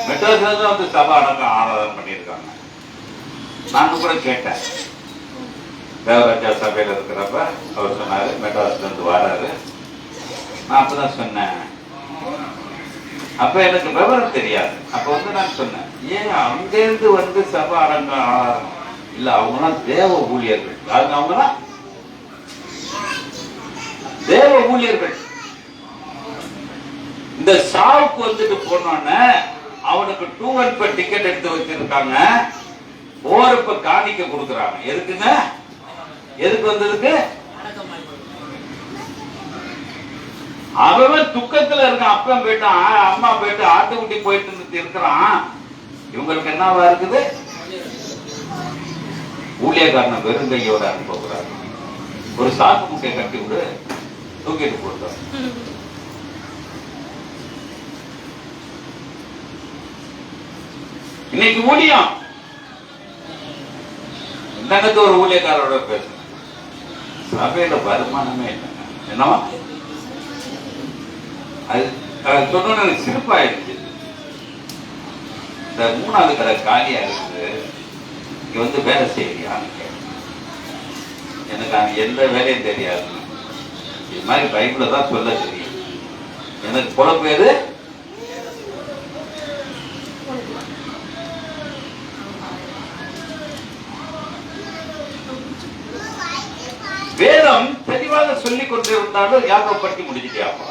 மெட்ராஸ்ல வந்து சபை அடக்கம் ஆராதனை பண்ணியிருக்காங்க. நான் கூட கேட்டேன், தேவராஜா சபையில இருக்கிறப்ப அவர் சொன்னாரு மெட்ராஸ்ல இருந்து வராரு. நான் அப்பதான் சொன்னேன், அப்ப எனக்கு விவரம் தெரியாது. அப்ப வந்து நான் சொன்னேன், ஏன் அங்கிருந்து வந்து சபை அடங்கம் ஆராதனை இல்ல, அவங்களாம் தேவ ஊழியர்கள். அவங்களாம் தேவ ஊழியர்கள். இந்த சாவுக்கு வந்துட்டு போனோன்னு அவனுக்கு 2-1 டிக்கெட் எடுத்து வச்சிருக்காங்க. போறப்ப காணிக்க கொடுக்கறாங்க. எதுக்குங்க? எதுக்கு வந்ததுக்கு? அவன் துக்கத்துல இருக்கான். அப்பன் போயிட்டு அம்மா போயிட்டு ஆட்டுக்குட்டி போயிட்டு இருக்கிறான். இவங்களுக்கு என்னவா இருக்குது? ஊழியக்காரன வெறுங்கையோட அனுப்புகிறார். ஒரு சாக்கு முட்டை கட்டி விடு, தூக்கிட்டு போட்டோம். இன்னைக்கு ஊழியம் எனக்கு ஒரு ஊழியக்காரோட பேசுறேன். சபையில வருமானமே இல்லைங்க. என்னவா அது சொன்ன எனக்கு சிரிப்பாயிடுச்சு. இந்த 3வது கடை காலியா இருக்குது, இங்க வந்து வேலை செய்யறியான்னு கேட்டேன். எனக்கு அங்க எந்த வேலையும் தெரியாது. இது மாதிரி பைபிள தான் சொல்ல தெரியும். எனக்கு பொழப்பு எது? வேதம் தெளிவாக சொல்லிக் கொண்டிருந்தாலும் யாக்கோபு பற்றி முடிஞ்சிட்டியாப்பா?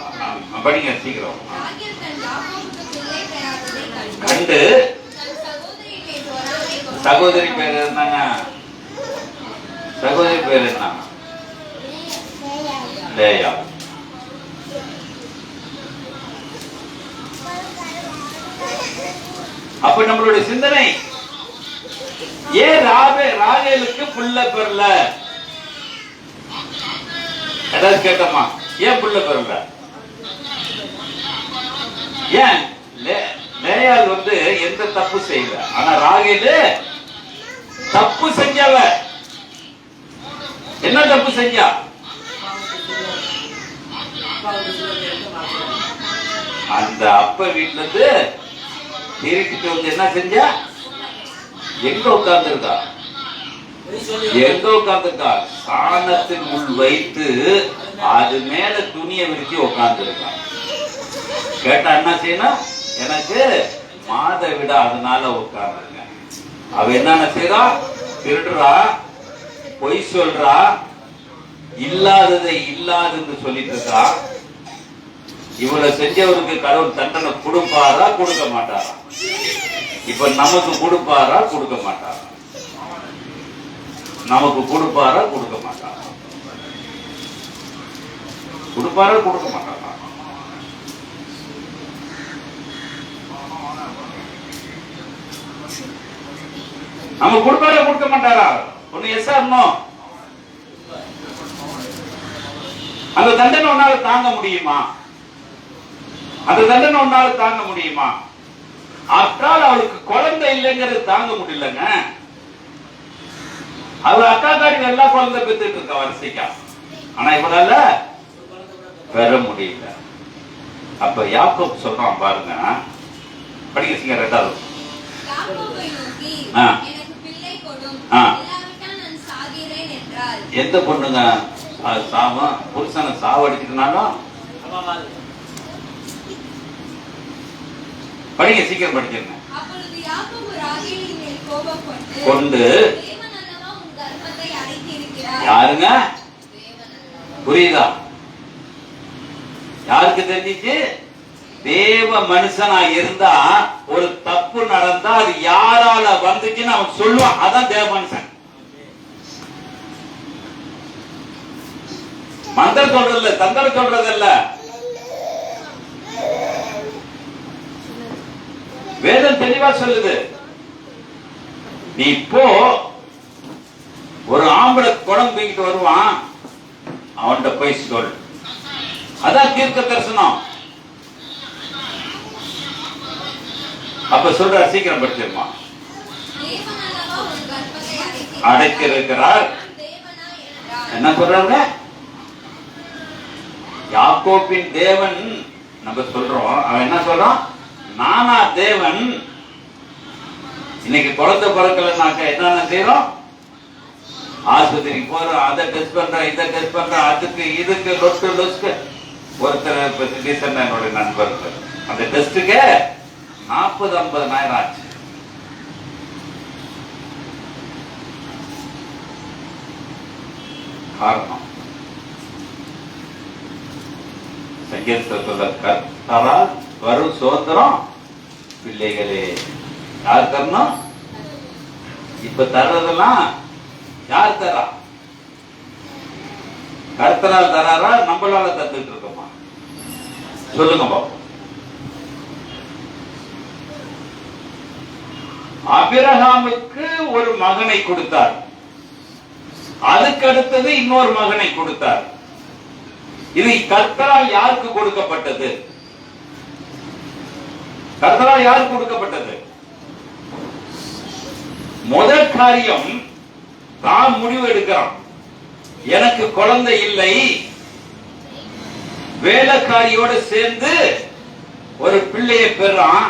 படிங்க சீக்கிரம். கண்டு சகோதரி பேர் என்னங்க? சகோதரி பேர் என்ன? லேயா. அப்ப நம்மளுடைய சிந்தனை ஏன் ராகேலுக்கு புள்ள பெறல? ஏதாவது கேட்டோமா? ஏன் புள்ள பெறல? ஏன்? லேயாள் வந்து எந்த தப்பு செய்யல, ஆனா ராகேலு தப்பு செஞ்சவ. என்ன தப்பு செஞ்சா? அந்த அப்ப வீட்டுல இருந்து திருக்கிட்டு வந்து என்ன செஞ்சா? எங்க உட்கார்ந்துருக்கா? எங்க உட்கார்ந்துருக்கா? சாணத்தின் உள் வைத்து அது மேல துணியை விரிச்சு உட்கார்ந்துருக்கா. கேட்டா என்ன செய்யணும்? எனக்கு மாத விட அதனால உட்கார்ந்துருங்க. அவ என்னென்ன செய்யறா? திருடுறா, பொய் சொல்றா, இல்லாததை இல்லாதுன்னு சொல்லிட்டு இருக்கா. இவ்வளவு செஞ்சவருக்கு கடவுள் தண்டனை கொடுப்பாரா கொடுக்க மாட்டாரா? இப்ப நமக்கு கொடுப்பாரா கொடுக்க மாட்டாரா? நமக்கு கொடுப்பாரா கொடுக்க மாட்டாரா? கொடுப்பாரா கொடுக்க மாட்டாரா? நம்ம கொடுப்பாரா கொடுக்க மாட்டாரா? ஒண்ணு எஸ் ஆர் நோ. அந்த தண்டனை உன்னால தாங்க முடியுமா? அந்த தண்டனை உன்னால தாங்க முடியுமா? ஆற்றால் அவளுக்கு குழந்தை இல்லைங்கிறது தாங்க முடியலங்க. அவள் அக்கா காட்டி எல்லா குழந்தை பெற்றுட்டு இருக்கா வரிசைக்கா. ஆனா இவளால பெற முடியல. அப்ப யாக்கோபு சொல்றான் பாருங்க, படிக்க சிங்க 2வது. யாக்கோபை நோக்கி, ஆ. எனக்கு பிள்ளை கொடும், ஆ. இல்லாவிட்டால் நான் சாகிறேன் என்றாள். எந்த பொண்ணுங்க சாவம்? புருஷனை சாவடிச்சிட்டுனாலும் படிங்க, சீக்கிரம் படிச்சிருங்க. அப்பொழுது யாக்கோபு ராகேலின் மேல் கோபப்பட்டு, கொண்டு தேவன் அல்லவா உன் கர்ப்பத்தை அடைத்திருக்கிறார். யாருங்க? தேவன் அல்லவா. புரியுதா? யாருக்கு தெரிஞ்சிச்சு? தேவ மனுஷனா இருந்தா ஒரு தப்பு நடந்தா அது யாரால வந்துச்சுன்னு அவன் சொல்லுவான். அதான் தேவ மனுஷன். மந்திரம் சொல்றது இல்ல, தந்திரம் சொல்றது இல்ல. வேதம் தெளிவா சொல்லுது. நீ இப்போ ஒரு ஆம்பளை குடம் தூக்கிட்டு வருவான், அவன்கிட்ட போய் சொல். அதான் தீர்க்க தரிசனம். அப்ப சொல்ற, சீக்கிரம் படிச்சிருமா. தேவன் அல்லவா உன் கர்ப்பத்தை அடைத்திருக்கிறார். நான் தேவனா என்றார். என்ன சொல்றாங்க? யாக்கோபின் தேவன் நம்ம சொல்றோம். அவன் என்ன சொல்றான்? நானா தேவன். இன்னைக்கு குழந்தை பிறக்கலனாக்க என்னென்ன செய்யறோம்? ஆஸ்பத்திரிக்கு போறோம், அதை டெஸ்ட் பண்றோம், இதை டெஸ்ட் பண்றோம், அதுக்கு இதுக்கு லொஸ்க்கு லொஸ்க்கு. ஒருத்தர் ரீசெண்டா என்னோட நண்பர்கள் அந்த டெஸ்ட்டுக்கு 40-50,000 ஆச்சு. காரணம் சங்கீதத்தில் கர்த்தரால் வரும் சுதந்திரம் பிள்ளைகளே. யார் தரணும்? இப்ப தர்றதெல்லாம் யார் தரா? கர்த்தரால் தராரா, நம்மளால தந்துட்டு இருக்கோமா? சொல்லுங்க பாப்போம். ஆபிரகாமுக்கு ஒரு மகனை கொடுத்தார், அதுக்கு அடுத்தது இன்னொரு மகனை கொடுத்தார். இது கர்த்தரால் யாருக்கு கொடுக்கப்பட்டது? கர்த்தரால் யாருக்கு கொடுக்கப்பட்டது? முதல் காரியம் தான் முடிவு எடுக்கிறான். எனக்கு குழந்தை இல்லை, வேலைக்காரியோடு சேர்ந்து ஒரு பிள்ளையை பெறான்,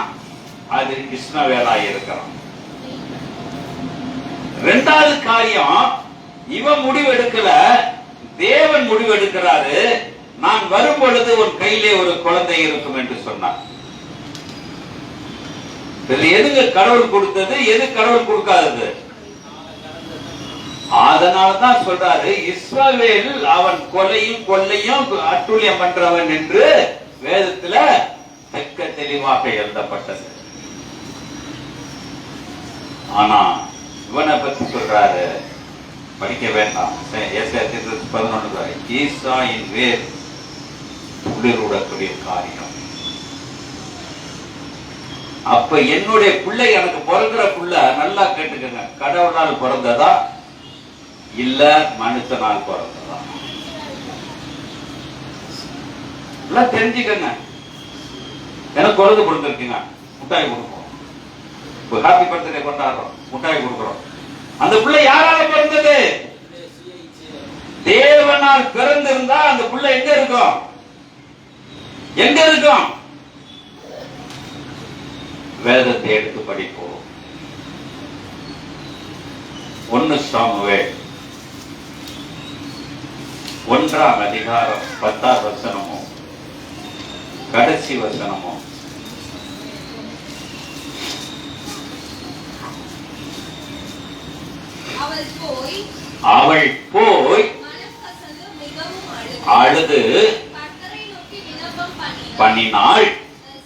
அது கிருஷ்ணவேலா இருக்கிறான். இரண்டாவது காரியம், இவன் முடிவு எடுக்கல, தேவன் முடிவு எடுக்கிறாரு. நான் வரும் பொழுது உன் கையிலே ஒரு குழந்தை இருக்கும் என்று சொன்னார். எதுங்க கடவுள் கொடுத்தது, எது கடவுள் கொடுக்காதது? அதனாலதான் சொல்றாரு, இஸ்ரவேல் அவன் கொலையும் கொள்ளையும் அட்டூழியம் பண்றவன் என்று வேதத்துல தெக்க தெளிவாக எழுதப்பட்டது. ஆனா இவனை பத்தி சொல்றாரு, படிக்க வேண்டாம். 11 ஈசாயின் வேர் துளிருடக்கூடிய காரியம். அப்ப என்னுடைய பிள்ளை, எனக்கு பிறகுற பிள்ளை, நல்லா கேட்டுக்கங்க, கடவுளால் பிறந்ததா இல்ல மனுஷனால் பிறந்ததா? எல்லாம் தெரிஞ்சுக்கங்க. எனக்கு குழந்தை கொடுத்துருக்கீங்க, முட்டாய் கொடுப்போம். இப்போ ஹாப்பி பர்த்டே கொண்டாடுறோம், முட்டாய் கொடுக்கிறோம். அந்த பிள்ளை யாரால பிறந்தது? தேவனால் பிறந்திருந்தா அந்த பிள்ளை எங்க இருக்கும்? எங்க இருக்கும்? வேதத்தை எடுத்து படிப்போம். 1 சாமுவேல் 1ஆம் அதிகாரம் 10ஆம் வசனமும் கடைசி வசனமும். அவள் போய் மனக்கசந்து மிகவும் அழுது கர்த்தரை நோக்கி விண்ணப்பம் பண்ணினாள்.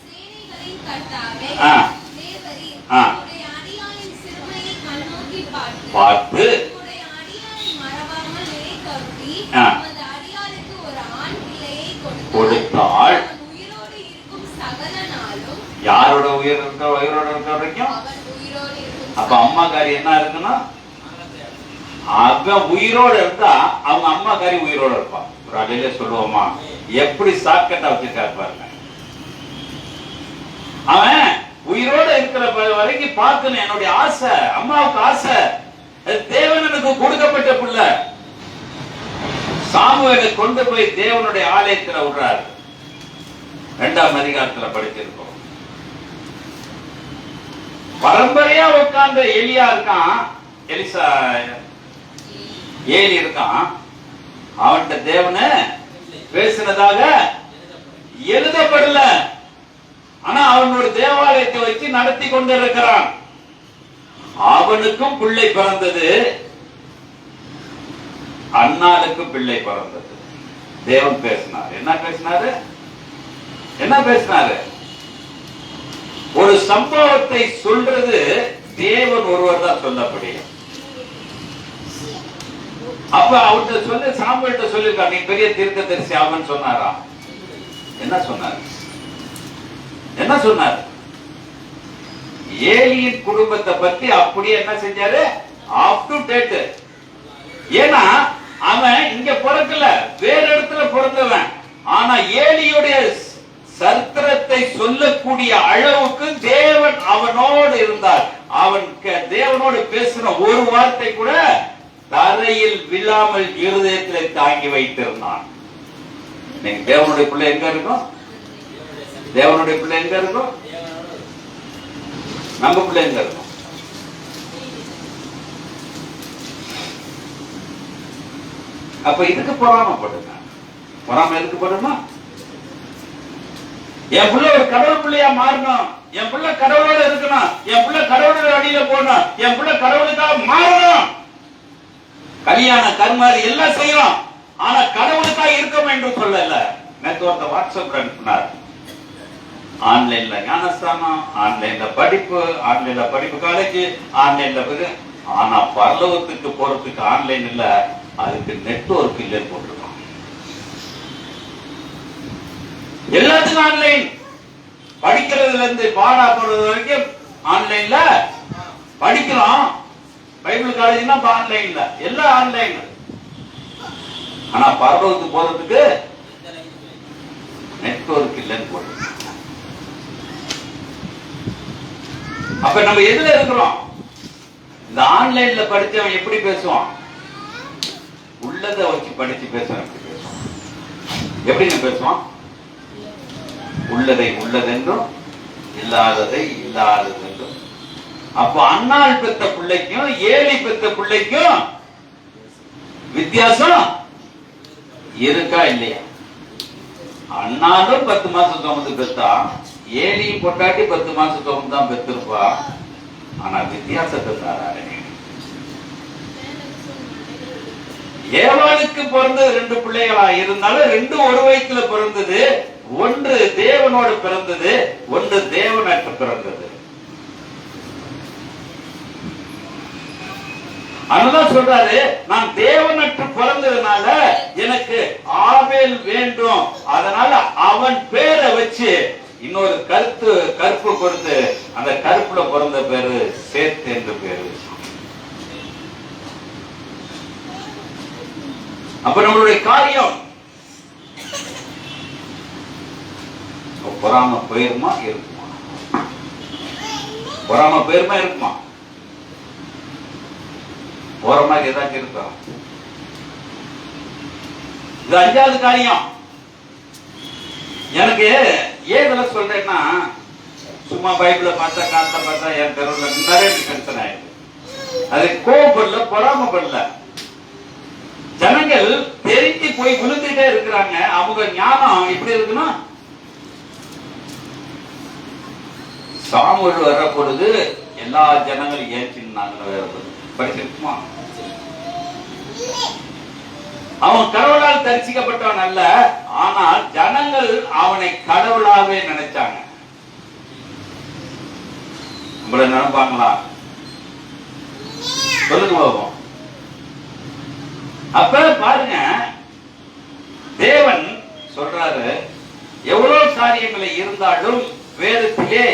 சேனைகளின் கர்த்தாவே, ஆ. தேவரீர் ஆ. உம்முடைய அடியாளின் சிறுமையை கண்ணோக்கி பார்த்து உம்முடைய அடியாளை மறவாமல் நினைக்கருளி, ஆ. உமது அடியாளுக்கு ஒரு ஆண் பிள்ளையை கொடுத்தாள். அவன் உயிரோடு இருக்கும் சகல நாளும், யாரோட உயிரோட இருக்க வரைக்கும்? அவன் உயிரோடு இருக்கும் அப்ப அம்மாக்காரி என்ன இருக்கணும்? அவன் உயிரோட இருந்தா அவங்க அம்மாக்காரி உயிரோட இருப்பான். ஒரு அடையில சொல்லுவோமா, எப்படி ஷார்ட்கட்டா வச்சிருக்காரு பாருங்க. அவன் உயிரோட இருக்கிற வரைக்கும் பார்க்கணும். என்னுடைய ஆசை, அம்மாவுக்கு ஆசை. தேவன் எனக்கு கொடுக்கப்பட்ட பிள்ளை. சாமுவேலை கொண்டு போய் தேவனுடைய ஆலயத்துல விடுறாரு. 2ஆம் அதிகாரத்துல படிச்சிருக்கோம். பரம்பரையா உட்கார்ந்த எலியா இருக்கான், எலிசா ஏலி இருக்கான். அவன்கிட்ட தேவன பேசினதாக எழுதப்படல. ஆனா அவனோட தேவாலயத்தை வச்சு நடத்தி கொண்டு இருக்கிறான். அவனுக்கும் பிள்ளை பிறந்தது, அண்ணாளுக்கும் பிள்ளை பிறந்தது. தேவன் பேசினார். என்ன பேசினாரு? என்ன பேசினாரு? ஒரு சம்பவத்தை சொல்றது தேவன் ஒருவர் தான் சொல்ல முடியும். அப்ப அவர்கிட்ட சொல்லி சாமுவேல்கிட்ட சொல்லிருக்காரு, நீ பெரிய தீர்க்கதரிசி ஆவன்னு சொன்னாரா? என்ன சொன்னார்? என்ன சொன்னார்? ஏலியின் குடும்பத்தை பத்தி அப்படியே என்ன செஞ்சாரு? Up to date. ஏன்னா அவன் இங்க பிறக்கல, வேற இடத்துல பிறந்தவன். ஆனா ஏலியுடைய சரித்திரத்தை சொல்லக்கூடிய அளவுக்கு தேவன் அவனோடு இருந்தார். அவன் தேவனோடு பேசின ஒரு வார்த்தை கூட தரையில் விழாமல் இருதயத்தில் தாங்கி வைத்திருந்தான். நீங்க தேவனுடைய பிள்ளை எங்க இருக்கும்? தேவனுடைய பிள்ளை எங்க இருக்கும்? நம்ம பிள்ளை எங்க இருக்கும்? அப்ப இதுக்கு பொறாமப்படுங்க. பொறாம எதுக்கு படுமா? என் பிள்ளை ஒரு கடவுள் பிள்ளையா மாறணும், என் பிள்ளை கடவுளோட இருக்கணும், என் பிள்ளை கடவுளோட அடியில போகணும், என் பிள்ளை கடவுளுக்காக மாறணும். கல்யாண கர்மாதி எல்லாம் செய்யலாம், ஆனா கடவுளுக்காக இருக்கும் என்று சொல்லல. நேற்று ஒருத்த வாட்ஸ்அப் அனுப்பினார். ஆன்லைன்ல ஞானஸ்தானம், ஆன்லைன்ல படிப்பு காலேஜ், ஆன்லைன்ல. ஆனா பரலோகத்துக்கு போறதுக்கு ஆன்லைன் இல்ல, அதுக்கு நெட்வொர்க் இல்லைன்னு போட்டிருக்கோம். எல்லாத்துக்கும் ஆன்லைன். படிக்கிறதுல இருந்து பாடா போறது வரைக்கும் ஆன்லைன்ல படிக்கிறோம். பைபிள் காலேஜ்னா ஆன்லைன்ல, எல்லாம் ஆன்லைன். ஆனா பரலோகத்துக்கு போறதுக்கு நெட்வொர்க் இல்லைன்னு போட்டிருக்கோம். அப்ப நம்ம எதுல இருக்கிறோம்? இந்த ஆன்லைன்ல படிச்சவன் எப்படி பேசுவான்? உள்ளத வச்சு படிச்சு பேசுவான். எப்படிங்க பேசுவான்? உள்ளதை உள்ளதென்றும் இல்லாததை இல்லாததென்றும். அப்போ அண்ணாள் பெத்த பிள்ளைக்கும் ஏலி பெத்த பிள்ளைக்கும் வித்தியாசம் இருக்கா இல்லையா? அண்ணாலும் 10 மாசம் சுமந்து பெத்தா, ஏலியும் பொட்டாட்டி 10 மாசம் சுமந்து தான் பெத்திருப்பா. ஆனா வித்தியாசத்தை தாராரு. ஏவாளுக்கு பிறந்தது 2 பிள்ளைகளா இருந்தாலும் 2 ஒரு வயிற்றுல பிறந்தது. ஒன்று தேவனோடு பிறந்தது, ஒன்று தேவனற்று பிறந்தது. அதுதான் சொல்றாரு, நான் தேவனற்று பிறந்ததுனால எனக்கு ஆபேல் வேண்டும், அதனால அவன் பேரை வச்சு இன்னொரு கருப்பு கொடுத்து அந்த கருப்புல பிறந்த பேரு சேத் என்று பேரு. அப்ப நம்மளுடைய காரியம் பொறாம போயிருமா இருக்குமா? பொறாம போயிருமா இருக்குமா? போற மாதிரி ஏதாச்சும் இருக்கா? இது 5வது காரியம். எனக்கு ஏதுல சொல்றேன்னா, சும்மா பைபிள பார்த்தா காத்த பார்த்தா என் தெருவுல நிறைய டென்ஷன் ஆயிடுது. அது கோபப்படல, பொறாமப்படல. ஜனங்கள் தெரிஞ்சு போய் விழுந்துட்டே இருக்கிறாங்க. அவங்க ஞானம் எப்படி இருக்குன்னா, சாமுவேல் வர்ற பொழுது எல்லா ஜனங்களும் ஏற்றினாங்க. படிச்சிருக்குமா? அவன் கடவுளால் தரிசிக்கப்பட்டவன் அல்ல, ஆனால் ஜனங்கள் அவனை கடவுளாவே நினைச்சாங்க. நம்மள நினைப்பாங்களா? சொல்லுங்க பாப்போம். அப்ப பாருங்க, தேவன் சொல்றாரு, எவ்வளவு காரியங்களை இருந்தாலும் வேதத்திலே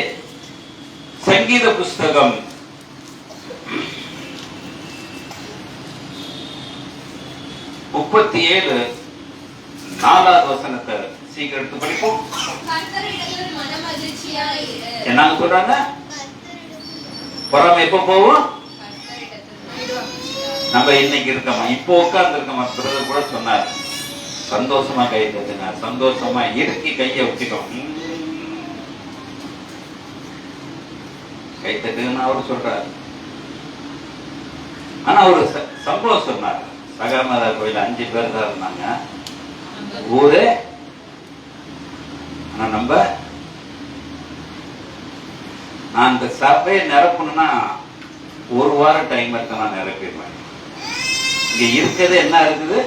சங்கீத புஸ்தகம் 37 4வது வசனத்தை சீக்கிரம் எடுத்து படிப்போம். கர்த்தரிடத்தில் மனமகிழ்ச்சியாய் இரு. என்னன்னு சொல்றாங்க? பொறாமை எப்ப போகும்? நம்ம இன்னைக்கு இருக்கோமா, இப்போ உட்கார்ந்து இருக்கோமா? பிரதர் கூட சொன்னார், சந்தோஷமா கை தட்டுங்க, சந்தோஷமா இறுக்கி கையை வச்சுக்கோங்க, கை தட்டுங்கன்னு அவரு சொல்றாரு. ஆனா ஒரு சம்பவம் சொன்னார். சகரமாதா கோயில் 5 பேர் தான் இருந்தாங்க ஊரே. ஆனா நான் இந்த சபையை நிரப்பணும்னா 1 வாரம் டைம் எடுத்து நான் நிரப்பிடுவேன். இங்க இருக்கிறது என்ன இருக்குது?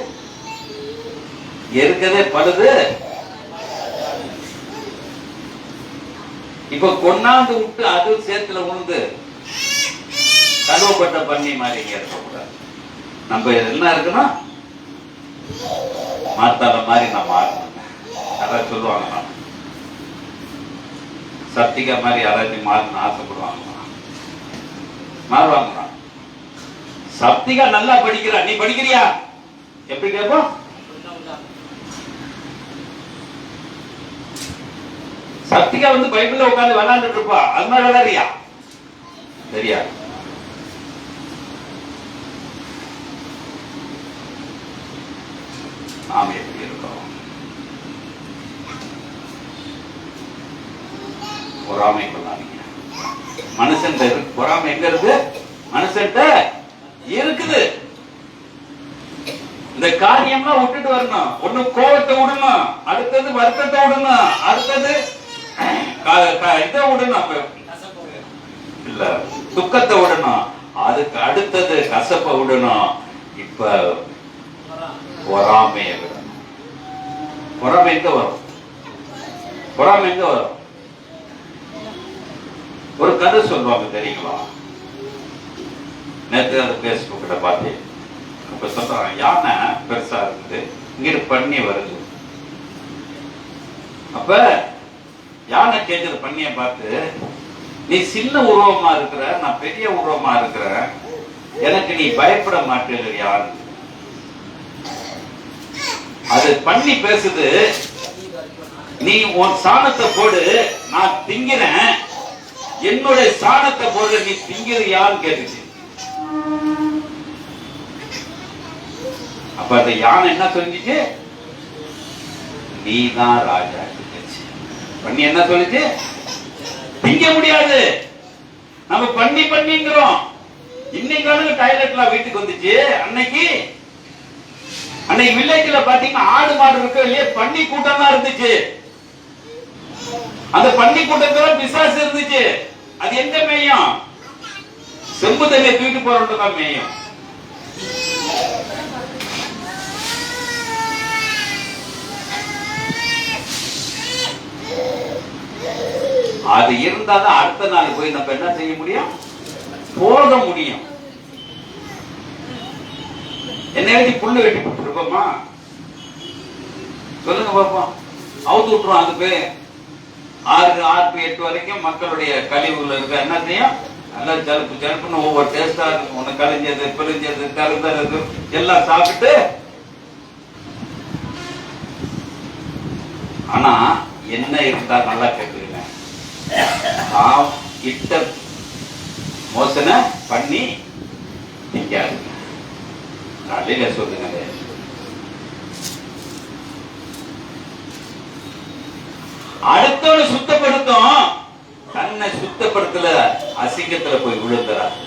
இருக்கிறதே படுது. இப்ப கொண்டாந்து விட்டு அது சேத்துல உழுந்து கழுவப்பட்ட பண்ணி மாதிரி இங்க இருக்கக்கூடாது. நம்ம என்ன இருக்கணும்? மாத்தாத மாதிரி நான் மாறணும். அதான் சொல்லுவாங்க, சத்திகா மாதிரி யாராச்சும் மாறணும்னு ஆசைப்படுவாங்க, மாறுவாங்க. சப்திகா நல்லா படிக்கிறா, நீ படிக்கிறியா? எப்படி கேட்போம்? சப்திகா வந்து பைபிள்ல உட்கார்ந்து விளையாண்டுட்டு இருப்பா, அது மாதிரி விளையாடுறியா? சரியா? நாம எப்படி இருக்கோம்? பொறாமை கொள்ளாதீங்க. மனுஷன் பொறாமை எங்க இருக்கு? மனுஷன்ட்ட இருக்குது. இந்த காரியம்லாம் விட்டுட்டு வரணும். ஒண்ணு கோபத்தை விடணும், அடுத்தது வருத்தத்தை விடணும், அடுத்தது இதை விடணும், இல்ல துக்கத்தை விடணும், அதுக்கு அடுத்தது கசப்பை விடணும். இப்ப பொறாமைய விடணும். பொறாமை எங்க வரும்? பொறாமை எங்க வரும்? ஒரு கதை சொல்லுவாங்க தெரியுங்களா? நேற்று அந்த பேஸ்புக்ல பார்த்தேன். இப்ப சொல்றாங்க, யானை பெருசா இருக்குது, இங்கிட்டு பண்ணி வருது. அப்ப யானை கேட்குது பண்ணிய பார்த்து, நீ சின்ன உருவமா இருக்கிற, நான் பெரிய உருவமா இருக்கிறேன், எனக்கு நீ பயப்பட மாட்டேங்கிறியான்னு. அது பண்ணி பேசுது, நீ உன் சாணத்தை போடு, நான் திங்கிறேன், என்னுடைய சாணத்தை போடு, நீ திங்கிறியான்னு கேட்டுச்சு. அப்ப அந்த யானை என்ன சொல்லிச்சு? நீதான் ராஜா. பண்ணி என்ன சொல்லிச்சு? திங்க முடியாது, நம்ம பண்ணிங்கிறோம். இன்னைக்கு டாய்லெட்லாம் வீட்டுக்கு வந்துச்சு. அன்னைக்கு வில்லேஜ்ல பாத்தீங்கன்னா ஆடு மாடு இருக்க இல்லையே, பன்னி கூட்டம் தான் இருந்துச்சு. அந்த பன்னி கூட்டத்துல பிசாசு இருந்துச்சு. அது எங்க மேயும்? செம்பு தண்ணியை தூக்கிட்டு போறோம் தான் மேயும். அது இருந்தாதான் அடுத்த நாள் போய் நம்ம என்ன செய்ய முடியும்? போக முடியும். என்ன எழுதி புல்லு வெட்டி போட்டுருப்போமா? சொல்லுங்க பாப்போம். அவுத்து விட்டுரும். அது போய் 6 to 8 வரைக்கும் மக்களுடைய கழிவுகள் இருக்க என்ன செய்யும்? நல்லா ஜலுப்புன்னு ஒவ்வொரு டேஸ்டா இருக்கும். ஒண்ணு கழிஞ்சது, பிரிஞ்சது, கருந்தது எல்லாம் சாப்பிட்டு. ஆனா என்ன இருந்தா நல்லா கேட்குறீங்க, நாம் இட்ட மோசனை பண்ணி திங்காது. காலையில சொல்லுங்க, அடுத்தவனை சுத்தப்படுத்தும், தன்னை சுத்தப்படுத்தல அசிங்கத்துல போய் விழுந்துறாங்க.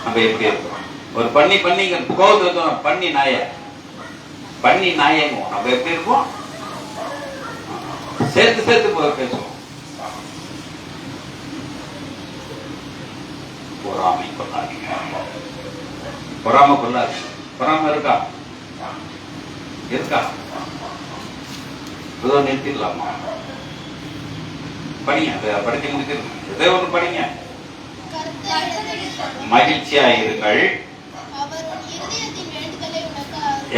நம்ம எப்படி இருக்கோம்? ஒரு பண்ணி கோபத்துல பண்ணி நாயங்க நம்ம எப்படி இருக்கோம்? சேர்த்து பேசுவோம். பொறாமை கொள்ளாதீங்க. பொறாமை கொள்ளாதீங்க. பொறாமை இருக்கா? நிறுத்திடலாமா? படிங்க, படிச்சு முடிச்சிருங்க. எதோ ஒண்ணு படிங்க. மகிழ்ச்சியா இருங்கள்.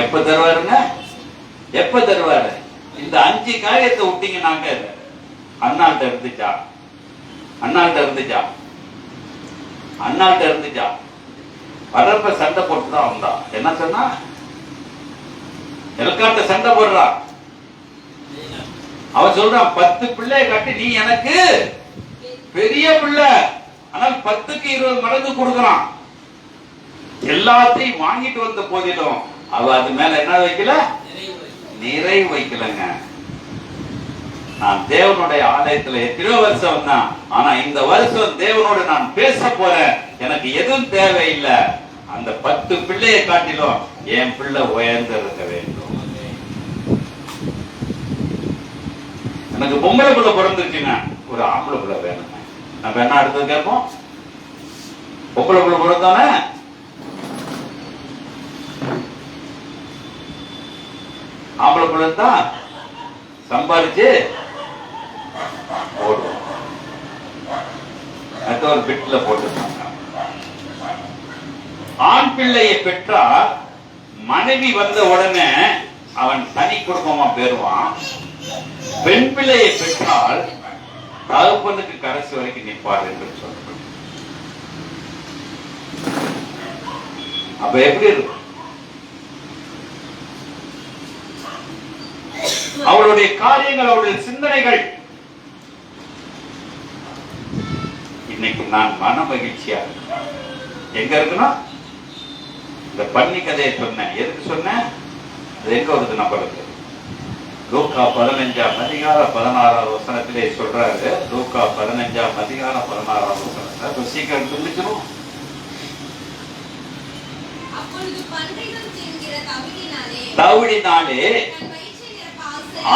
எப்ப தருவாருங்க? எப்ப தருவாரு? இந்த 5 காரியத்தை விட்டீங்கன்னாக்க அண்ணாட்ட இருந்துச்சா? வர்றப்ப சண்டை போட்டுதான் வந்தா. என்ன சொன்னா? எல்காட்ட சண்டை போடுறா. அவன் சொல்றான், 10 பிள்ளைய காட்டி நீ எனக்கு பெரிய பிள்ளை, ஆனால் 10க்கு 20 மடங்கு கொடுக்கறான். எல்லாத்தையும் வாங்கிட்டு வந்த போதிலும் அவ அது மேல என்ன வைக்கல? நிறைவு வைக்கலங்க. நான் தேவனுடைய ஆலயத்துல எத்தனையோ வருஷம் தான், ஆனா இந்த வருஷம் தேவனோடு நான் பேச போறேன். எனக்கு எதுவும் தேவையில்லை. அந்த 10 பிள்ளையை காட்டிலும் என் பிள்ளை உயர்ந்து இருக்க வேண்டும். எனக்கு பொம்பளை பிள்ளை பிறந்துச்சுங்க, ஒரு ஆம்பளை பிள்ளை வேணுங்க. நம்ம என்ன அடுத்தது கேட்போம்? பொம்பளை பிள்ளை பிறந்தானே ஆம்பளை பிள்ளை தான் சம்பாதிச்சு போடுவோம். ஒரு பெட்ல போட்டுருக்காங்க. ஆண் பிள்ளையை பெற்றா மனைவி வந்த உடனே அவன் தனி குடும்பமா பெறுவான். பெண் பிள்ளையை பெற்றால் தகப்பனுக்கு கடைசி வரைக்கும் நிற்பார் என்று சொல்றான். அப்ப எப்படி இருக்கும்? அவளுடைய காரியங்கள், அவளுடைய சிந்தனைகள். இன்னைக்கு நான் மன மகிழ்ச்சியா இருக்கேன். எங்க இருக்கணும்? இந்த பன்னி கதையை சொன்னேன். எதுக்கு சொன்னேன்? அது எங்க வருது நம்மளுக்கு? லூக்கா 15ஆம் அதிகாரம் 16ஆவது வசனத்திலே சொல்றாரு. லூக்கா 15ஆம் அதிகாரம் 16ஆவது வசனத்தை சீக்கிரம் சொல்லிக்கணும். தவிடினாலே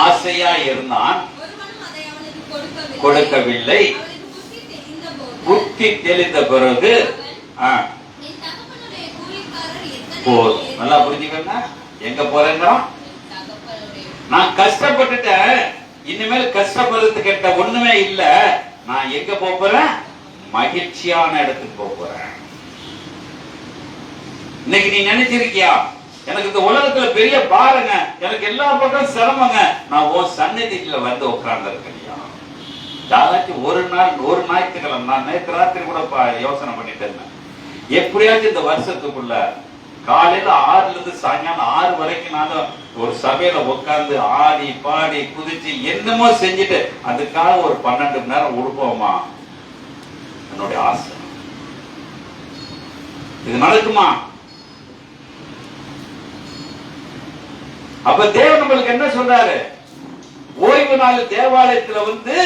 ஆசையா இருந்தான், கொடுக்கவில்லை. புத்தி தெளிந்த பிறகு போதும். நல்லா புரிஞ்சுக்கங்க. எங்க போறேங்க? நான் கஷ்டப்பட்டுட்டேன், இனிமேல் கஷ்டப்படுறது கேட்ட ஒண்ணுமே இல்ல. நான் எங்க போறேன்? மகிழ்ச்சியான இடத்துக்கு போறேன். இன்னைக்கு நீ நினைச்சிருக்கியா, எனக்கு இந்த உலகத்துல பெரிய பாருங்க, எனக்கு எல்லா பக்கம் சிரமங்க, நான் உன் சந்நிதிக்குள்ள வந்து உட்கார்ந்து இருக்கேன். யாராச்சும் ஒரு நாள், ஒரு ஞாயிற்றுக்கிழமை, நான் நேற்று ராத்திரி கூட யோசனை பண்ணிட்டு இருந்தேன், எப்படியாச்சும் இந்த வருஷத்துக்குள்ள காலையில 6ல இருந்து சாயங்காலம் 6 வரைக்கும் நானும் ஒரு சபையில உட்கார்ந்து ஆடி பாடி குதிச்சு என்னமோ செஞ்சுட்டு அதுக்காக ஒரு 12 மணி நேரம் உடுப்போமா? என்னுடைய ஆசை. இது நடக்குமா? அப்ப தேவன் நம்மளுக்கு என்ன சொல்றாரு? ஓய்வு நாள் தேவாலயத்துல வந்து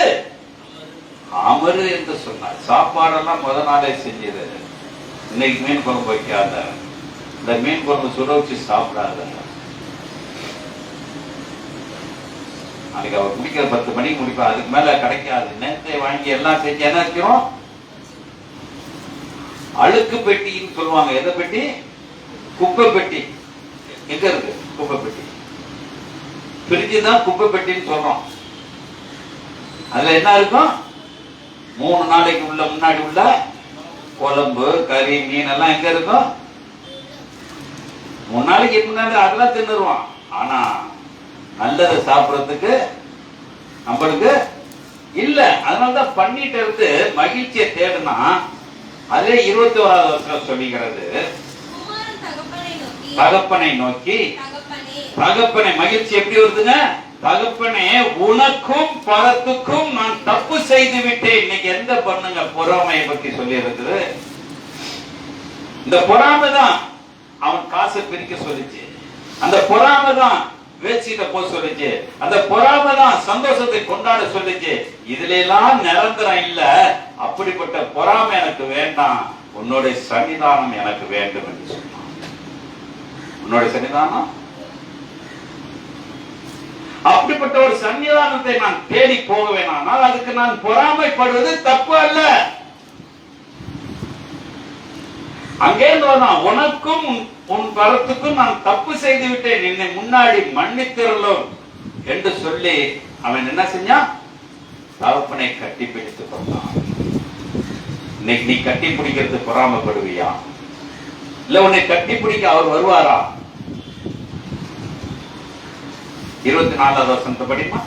அமரு என்று சொன்னார். சாப்பாடெல்லாம் முத நாளே செஞ்சது. இன்னைக்கு மீன் குழம்பு வைக்காத, இந்த மீன் குழம்பு சுட வச்சு சாப்பிடாத. நாளைக்கு அவர் முடிக்கிற 10 மணிக்கு முடிப்பா, அதுக்கு மேல கிடைக்காது. நேரத்தை வாங்கி எல்லாம் செஞ்சு என்ன வைக்கிறோம்? அழுக்கு பெட்டின்னு சொல்லுவாங்க. எதை பெட்டி? குப்பை பெட்டி. எங்க இருக்கு குப்பை பெட்டி? பிரிட்ஜு தான் குப்பை பெட்டின்னு சொல்றோம். அதுல என்ன இருக்கும்? 3 நாளைக்கு உள்ள முன்னாடி உள்ள குழம்பு, கறி, மீன் எல்லாம் எங்க இருக்கும்? 3 நாளைக்கு முன்னாடி அதெல்லாம் தின்னுருவான். ஆனா நல்லதை சாப்பிடறதுக்கு நம்மளுக்கு இல்ல. அதனாலதான் பண்ணிட்டு இருந்து மகிழ்ச்சியை தேடுனா அதே 21வது வருஷம் சொல்லிக்கிறது. தகப்பனை நோக்கி, தகப்பனை, மகிழ்ச்சி எப்படி வருதுங்க? தகப்பனே, உனக்கும் பரத்துக்கும் நான் தப்பு செய்து விட்டேன். இன்னைக்கு எந்த பண்ணுங்க பொறாமையை பத்தி சொல்லி இருக்குது. இந்த பொறாமை தான் அவன் காசை பிரிக்க சொல்லிச்சு. அந்த பொறாமை தான் வேச்சிட்ட போக சொல்லிச்சு. அந்த பொறாமை தான் சந்தோஷத்தை கொண்டாட சொல்லிச்சு. இதுல எல்லாம் நிரந்தரம் இல்ல. அப்படிப்பட்ட பொறாமை எனக்கு வேண்டாம், உன்னுடைய சன்னிதானம் எனக்கு வேண்டும் என்று சொன்னான். உன்னுடைய சன்னிதானம், அப்படிப்பட்ட ஒரு சன்னிதானத்தை நான் தேடி போக வேணாம். அதுக்கு நான் பொறாமைப்படுவது தப்பு அல்ல. அங்கே உனக்கும் உன் பரத்துக்கும் நான் தப்பு செய்து விட்டேன், என்னை முன்னாடி மன்னித்திரலும் என்று சொல்லி அவன் என்ன செஞ்சான்? தகப்பனை கட்டி பிடித்துக் கொண்டான். இன்னைக்கு நீ கட்டி பிடிக்கிறது பொறாமைப்படுவியா? இல்ல உன்னை கட்டி பிடிக்க அவர் வருவாரா? 24வது வசனத்தை படிமா.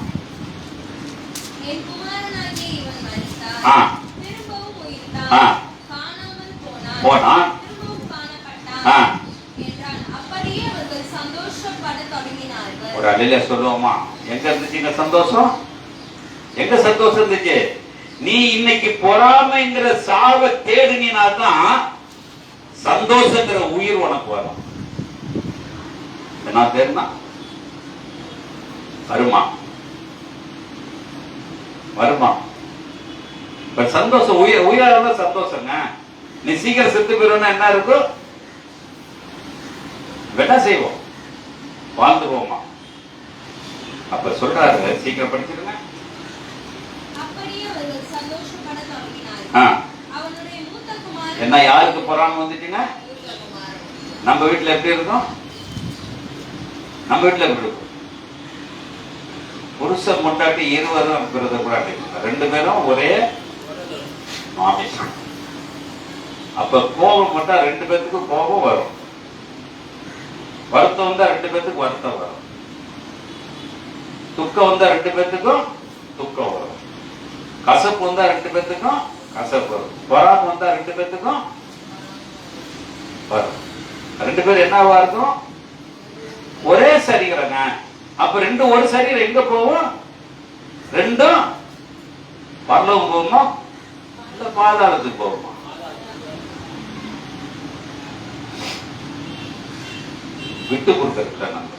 போனான், ஒரு அலையில சொல்லுவோமா? எங்க இருந்துச்சுங்க சந்தோஷம்? எங்க சந்தோஷம் இருந்துச்சு? நீ இன்னைக்கு பொறாமைங்கிற சாவை தேடினாதான் சந்தோஷங்கிற உயிர் உனக்கு வரும். நான் தேடினா வருமா? வருமா? இப்ப சந்தோஷம் உயிராக சந்தோஷங்க. நீ சீக்கிரம் செத்து போயிடும்னா என்ன இருக்கும்? என்ன செய்வோம்? வாழ்ந்துருவோமா? அப்ப சொல்றாரு, சீக்கிரம் படிச்சிருங்க. என்ன யாருக்கு பொறாம வந்துச்சுங்க? நம்ம வீட்டுல எப்படி இருக்கும்? நம்ம வீட்டுல எப்படி இருக்கும்? புருஷன் முண்டாட்டி இருவரும் இருக்கிறத கூட ரெண்டு பேரும் ஒரே மாமிசம். அப்ப கோபம் மட்டும் ரெண்டு பேத்துக்கும் கோபம் வரும், வருத்தம் வந்தா ரெண்டு பேத்துக்கு வருத்தம் வரும், துக்கம் வந்தா ரெண்டு பேத்துக்கும் துக்கம் வரும், கசப்பு வந்தா ரெண்டு பேத்துக்கும் கசப்பு வரும், பொறாம வந்தா ரெண்டு பேத்துக்கும் வரும். ரெண்டு பேரும் என்னவா இருக்கும்? ஒரே சரீரங்க. அப்ப ரெண்டு ஒரு சரீரம் எங்க போகும்? ரெண்டும் பரலோகம் போகுமா இல்ல பாதாளத்துக்கு போகுமா? விட்டு கொடுக்கறதுல நம்ம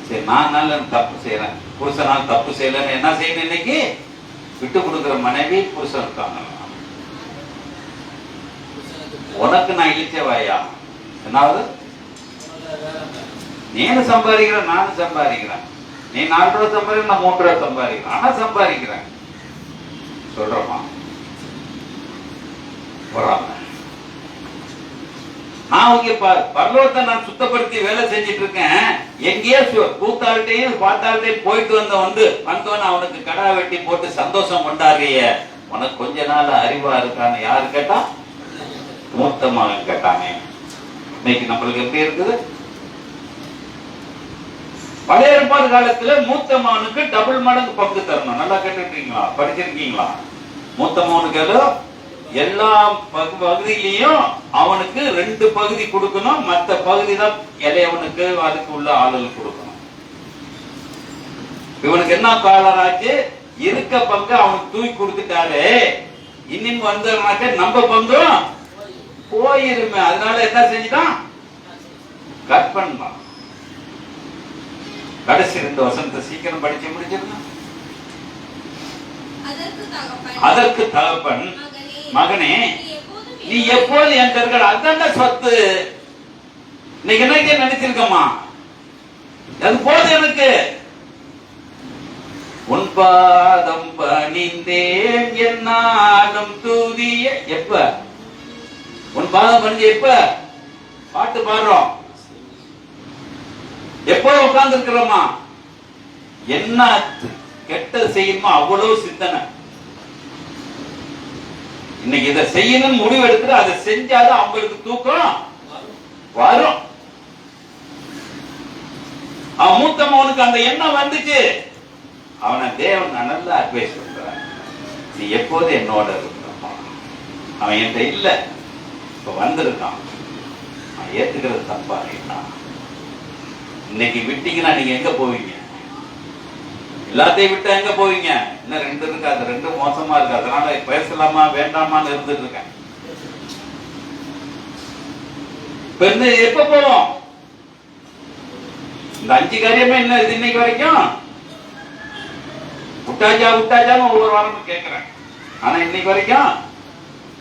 சரி, நான் தப்பு செய்யறேன், புருஷனால் தப்பு செய்யலன்னு என்ன செய்யணும்? இன்னைக்கு விட்டு கொடுக்கிற மனைவி புருஷன் இருக்காங்க. உனக்கு நான் இழிச்சவாயா? என்னாவது? நீனு சம்பாதிக்கிறேன், நானும் சம்பாதிக்கிறேன். நீ 4 ரூபா சம்பாதிக்க, நான் 3 ரூபா சம்பாதிக்கிறேன். ஆனா சம்பாதிக்கிறேன் சொல்றோமா? போறாம நான் இங்க பரலோகத்தை நான் சுத்தப்படுத்தி வேலை செஞ்சிட்டு இருக்கேன். எங்கேயோ கூத்தாள்கிட்டையும் பாத்தாள்கிட்டையும் போயிட்டு வந்தவன் அவனுக்கு கடா வெட்டி போட்டு சந்தோஷம் கொண்டாடுறிய, உனக்கு கொஞ்ச நாள் அறிவா இருக்கான்னு யாரு கேட்டா? மூத்த மகன் கேட்டானே. இன்னைக்கு நம்மளுக்கு எப்படி இருக்குது? பழைய ஏற்பாடு காலத்துல மூத்த மகனுக்கு டபுள் மடங்கு பங்கு தரணும். நல்லா கேட்டுருக்கீங்களா? படிச்சிருக்கீங்களா? மூத்த மகனுக்கு எல்லா பகுதியிலையும் அவனுக்கு 2 பகுதி கொடுக்கணும், மற்ற பகுதி தான் இளையவனுக்கு அதுக்கு உள்ள ஆளுகள் கொடுக்கணும். இவனுக்கு என்ன காலராச்சு? இருக்க பங்கு அவனுக்கு தூக்கி கொடுத்துட்டாரு. இன்னும் வந்தாக்க நம்ம பங்கும் போயிருமே. அதனால என்ன செஞ்சுட்டான்? கட் பண்ணான். கடைசி 2 வசனத்தை சீக்கிரம் படிச்சு முடிச்சிருந்தான். அதற்கு தகப்பன், மகனே நீ எப்போது என் தர்கள் அதான சொத்து. இன்னைக்கு என்ன நினைச்சிருக்கமா? அது போது எனக்கு. உன் பாதம் பணிந்தேன் என்னாலும் தூதிய. எப்ப உன் பாதம் பணிஞ்ச? எப்ப பாட்டு பாடுறோம்? எப்போ உட்கார்ந்து இருக்கிறோமா? என்ன கெட்ட செய்யணுமோ அவ்வளவு சிந்தனை. இன்னைக்கு இதை செய்யணும் முடிவு எடுத்து அதை செஞ்சாலும் அவங்களுக்கு தூக்கம் வரும். அவன் மூத்த மகனுக்கு அந்த எண்ணம் வந்துச்சு. அவனை தேவன் நல்லா அட்வைஸ் பண்றான். நீ எப்போது என்னோட இருக்க. அவன் என்கிட்ட இல்ல, இப்ப வந்திருக்கான். அவன் ஏத்துக்கிறது தப்பா இல்லைன்னா இன்னைக்கு விட்டீங்கன்னா நீங்க எங்க போவீங்க? எல்லாத்தையும் விட்டு எங்க போவீங்க? இன்னும் 2 இருக்கு, அது 2 மோசமா இருக்கு. அதனால பேசலாமா வேண்டாமான்னு இருந்துட்டு இருக்கேன். எப்ப போவோம்? இந்த 5 காரியமே என்ன இது இன்னைக்கு வரைக்கும்? விட்டாச்சான்னு ஒவ்வொரு வாரம் கேட்கிறேன். ஆனா இன்னைக்கு வரைக்கும்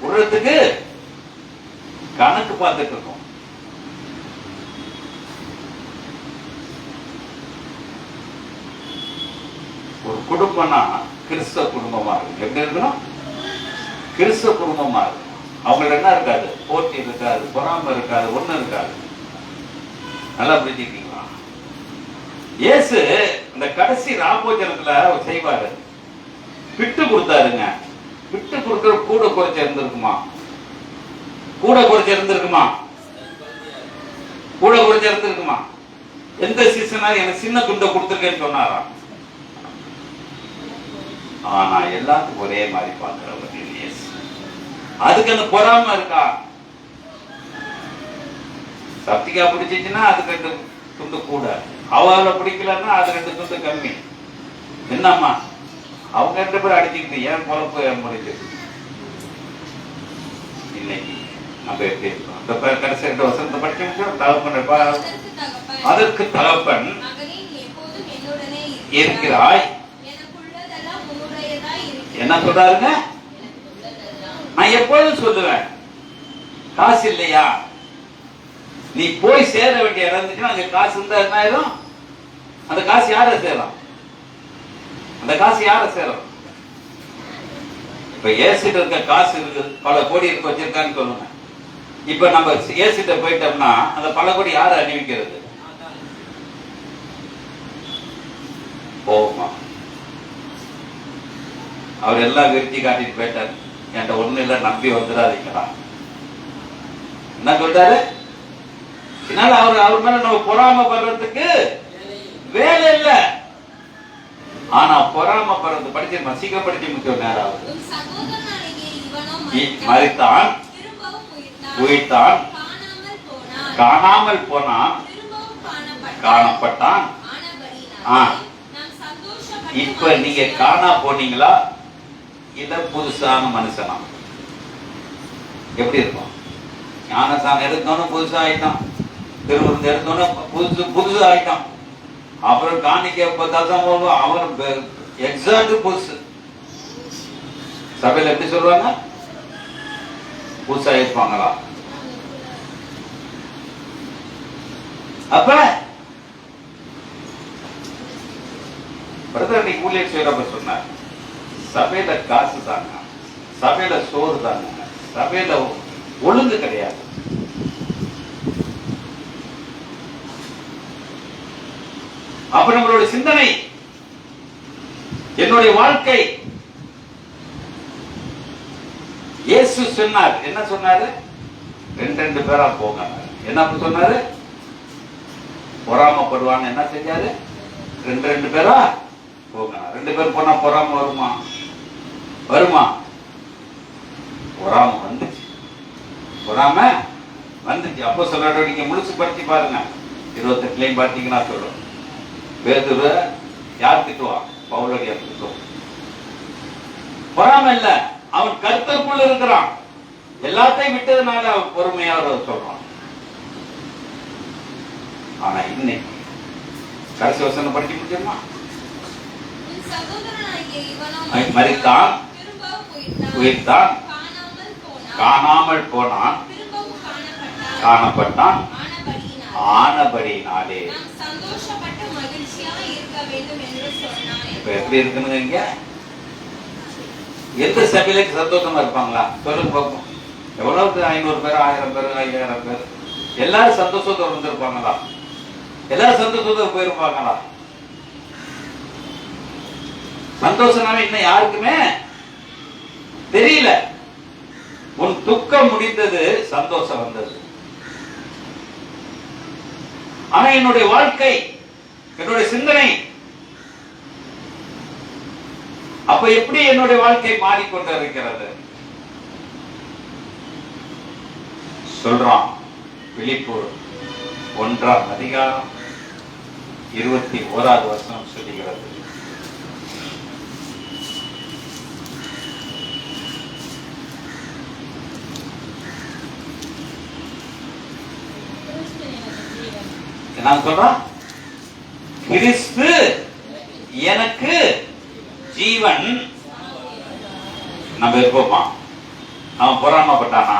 விடுறதுக்கு கணக்கு பார்த்துட்டு இருக்கோம். ஒரு குடும்பம்னா கிறிஸ்தவ குடும்பமா இருக்கு. எப்படி இருக்கணும்? கிறிஸ்தவ குடும்பமா இருக்கு. அவங்களுக்கு என்ன இருக்காது? போட்டி இருக்காது, பொறாம இருக்காது, ஒண்ணு இருக்காது. நல்லா புரிஞ்சுக்கிட்டீங்களா? இயேசு இந்த கடைசி ராபோஜனத்துல செய்வாரு. விட்டு கொடுத்தாருங்க. விட்டு கொடுக்கிற கூட குறைச்சி இருந்திருக்குமா? கூட குறைச்சி இருந்திருக்குமா? கூட குறைச்சி இருந்திருக்குமா? எந்த சீசனா எனக்கு சின்ன துண்டை கொடுத்துருக்கேன்னு சொன்னாரா? ஆனா எல்லாத்துக்கும் ஒரே மாதிரி பார்க்கிறவர் இயேசு. அதுக்கு அந்த பொறாம இருக்கா? சப்திகா பிடிச்சிச்சுன்னா அதுக்கு துண்டு கூட, அவளை பிடிக்கலன்னா அது 2 துண்டு கம்மி. என்னம்மா அவங்க 2 பேரும் அடிச்சுக்கிட்டு ஏன் பொழப்பு முடிஞ்சு. இன்னைக்கு நம்ம எப்படி இருக்கோம்? அந்த கடைசி 2 வசனத்தை படிக்க முடியும். தகப்பன் அதற்கு தகப்பன் இருக்கிறாய். என்ன சொல்றாருங்க? நான் எப்போதும் சொல்லுவேன், காசு இல்லையா, நீ போய் சேர வேண்டிய இறந்துச்சுன்னா அங்க காசு இருந்தா என்ன ஆயிரும்? அந்த காசு யார சேரும்? அந்த காசு யார சேரும்? இப்ப ஏசிட்டு இருக்க காசு இருக்கு, பல கோடி இருக்க வச்சிருக்கான்னு சொல்லுங்க. இப்ப நம்ம ஏசிட்ட போயிட்டோம்னா அந்த பல கோடி யார அணிவிக்கிறது? போகுமா? அவர் எல்லாம் விருத்தி காட்டிட்டு போயிட்டார். என்கிட்ட ஒண்ணு இல்ல, நம்பி வந்துடாதீங்களா. என்ன சொல்றாரு? இதனால அவர் மேல நம்ம பொறாமப்படுறதுக்கு வேலை இல்ல. ஆனா பொறாமப்படுறது படிச்சு சீக்கிரம் படிச்சு முடிச்ச நேரம் மறித்தான், உயிர்த்தான், காணாமல் போனான், காணப்பட்டான். இப்ப நீங்க காணா போனீங்களா இல்ல புதுசான மனுஷனா? எப்படி இருக்கும்? ஞானசானம் எடுத்தோன்னு புதுசா ஆயிட்டான், திருவிருந்து எடுத்தோன்னு புதுசு ஆயிட்டான். அப்புறம் காணிக்க 10,000 அவன் எக்ஸாக்ட் புதுசு. சபையில எப்படி சொல்லுவாங்க? புதுசா இருப்பாங்களா? அப்ப பிரதர் இன்னைக்கு ஊழியர் செய்யறப்ப சொன்னார், சபையில காசு தாங்க, சபையில சோறு தாங்க, சபையில ஒழுங்கு கிடையாது. அப்ப நம்மளுடைய சிந்தனை, என்னுடைய வாழ்க்கை. இயேசு சொன்னார், என்ன சொன்னாரு? 2 பேரா போங்க. என்ன சொன்னாரு? பொறாமப்படுவான்னு என்ன செஞ்சாரு? 2 பேரா போங்க. 2 பேர் போனா பொறாம வருமா? வருமா? பொறாம வந்துச்சு, பொறாம வந்துச்சு. அப்போ சொல்ற நீங்க முழுசு படிச்சு பாருங்க. 28 பார்த்தீங்கன்னா சொல்லும், பேதுரு யார் திட்டுவான்? பவுலடியார் திட்டுவான். பொறாம இல்ல, அவன் கர்த்தருக்குள்ள இருக்கிறான். எல்லாத்தையும் விட்டதுனால அவன் பொறுமையா சொல்றான். ஆனா இன்னைக்கு கடைசி வசனம் படிக்க முடியுமா? மரித்தான், உயிர்த்தான், காணாமல் போனான், காணப்பட்டான். ஆனபடினாலே இப்ப எப்படி இருக்குன்னு இங்க எந்த சபையிலுக்கு சந்தோஷமா இருப்பாங்களா? சொல்லுங்க பார்ப்போம். எவ்வளவு 500 பேர், 1000 பேர், 5000 பேர், எல்லாரும் சந்தோஷத்தோடு வந்திருப்பாங்களா? எல்லாரும் சந்தோஷத்தோடு போயிருப்பாங்களா? சந்தோஷமே இன்னும் யாருக்குமே தெரியல. உன் துக்கம் முடிந்தது, சந்தோஷம் வந்தது. ஆனா என்னுடைய வாழ்க்கை, என்னுடைய சிந்தனை, அப்ப எப்படி என்னுடைய வாழ்க்கை மாறிக்கொண்டு இருக்கிறது? சொல்றான் பிலிப்பு 1ஆம் அதிகாரம் 21வது வசனம் சொல்லுகிறது. நான் சொல்றேன், கிறிஸ்து எனக்கு ஜீவன். நம்ம இருப்போமா? அவன் பொறாமப்பட்டானா?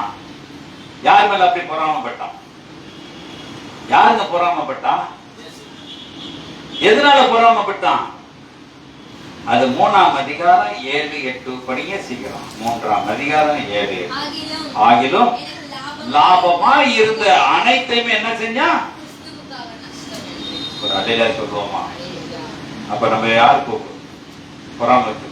யார் மேல அப்படி பொறாமப்பட்டான்? யாருங்க பொறாமப்பட்டான்? எதனால பொறாமப்பட்டான்? அது 3ஆம் அதிகாரம் 7, 8 படிங்க சீக்கிரம். 3ஆம் அதிகாரம் 7. ஆகிலும் லாபமா இருந்த அனைத்தையுமே என்ன செஞ்சா? ஒரு அடையில சொல்லுவோமா? அப்ப நம்ம யாருக்கு பொறாமத்து?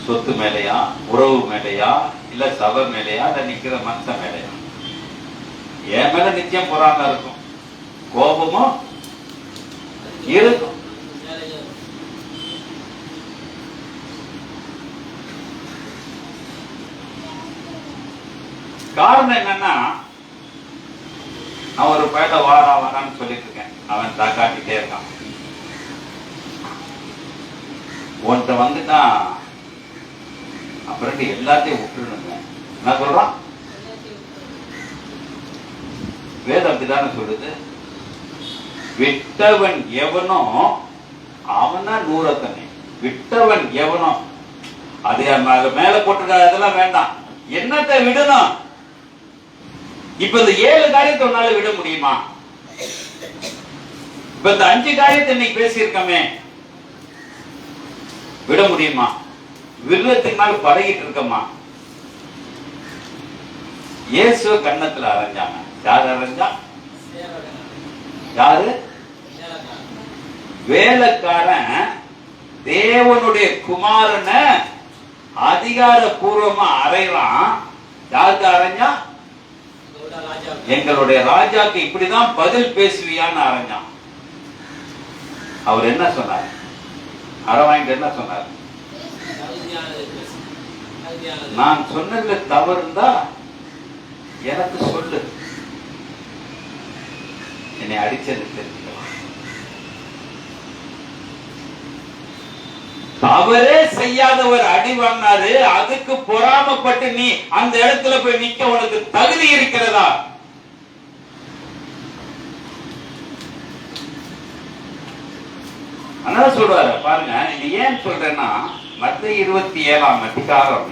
சொத்து மேலையா, உறவு மேலையா, இல்ல சபை மேலையா, இல்ல நிக்கிற மனுஷன் மேலையா? என் மேல நிச்சயம் பொறாம இருக்கும், கோபமும் இருக்கும். காரணம் என்னன்னா, நான் ஒரு பையல வாரான்னு சொல்லிட்டு இருக்கேன். அவன் தாக்காட்டிட்டே இருக்கான். உன்கிட்ட வந்துட்டான் அப்புறம் எல்லாத்தையும் விட்டுருங்க. என்ன சொல்றான்? வேதம் அப்படிதானே சொல்லுது. விட்டவன் எவனோ அவனா நூறத்தனை. விட்டவன் எவனோ அது மேல போட்டிருக்க அதெல்லாம் வேண்டாம். என்னத்தை விடணும்? இப்ப இந்த 7 காரியத்தை உன்னால விட முடியுமா? இப்ப இந்த 5 காரியத்தை இன்னைக்கு பேசியிருக்கமே விட முடியுமா? விருதத்தினால பழகிட்டு இருக்கமா? இயேசு கன்னத்துல அரைஞ்சாங்க. யாரு அரைஞ்சா? யாரு? வேலைக்காரன் தேவனுடைய குமாரனை அதிகாரபூர்வமா அறையலாம். யாருக்கு அரைஞ்சா? எங்களுடைய ராஜாக்கு இப்படிதான் பதில் பேசுவியான்னு அரைஞ்சான். அவர் என்ன சொன்னார்? அரை வாங்கிட்டு என்ன சொன்னார்? நான் சொன்னதுல தவறு இருந்தா எனக்கு சொல்லு, என்னை அடிச்சது தெரிஞ்சுக்கலாம். அவரே செய்யாதவர் அடி வாங்கினாரு. அதுக்கு பொறாமப்பட்டு நீ அந்த இடத்துல போய் நிக்க உனக்கு தகுதி இருக்கிறதா? அதனால சொல்றாரு பாருங்க. இது ஏன் சொல்றேன்னா மத்தேயு 27ஆம் அதிகாரம்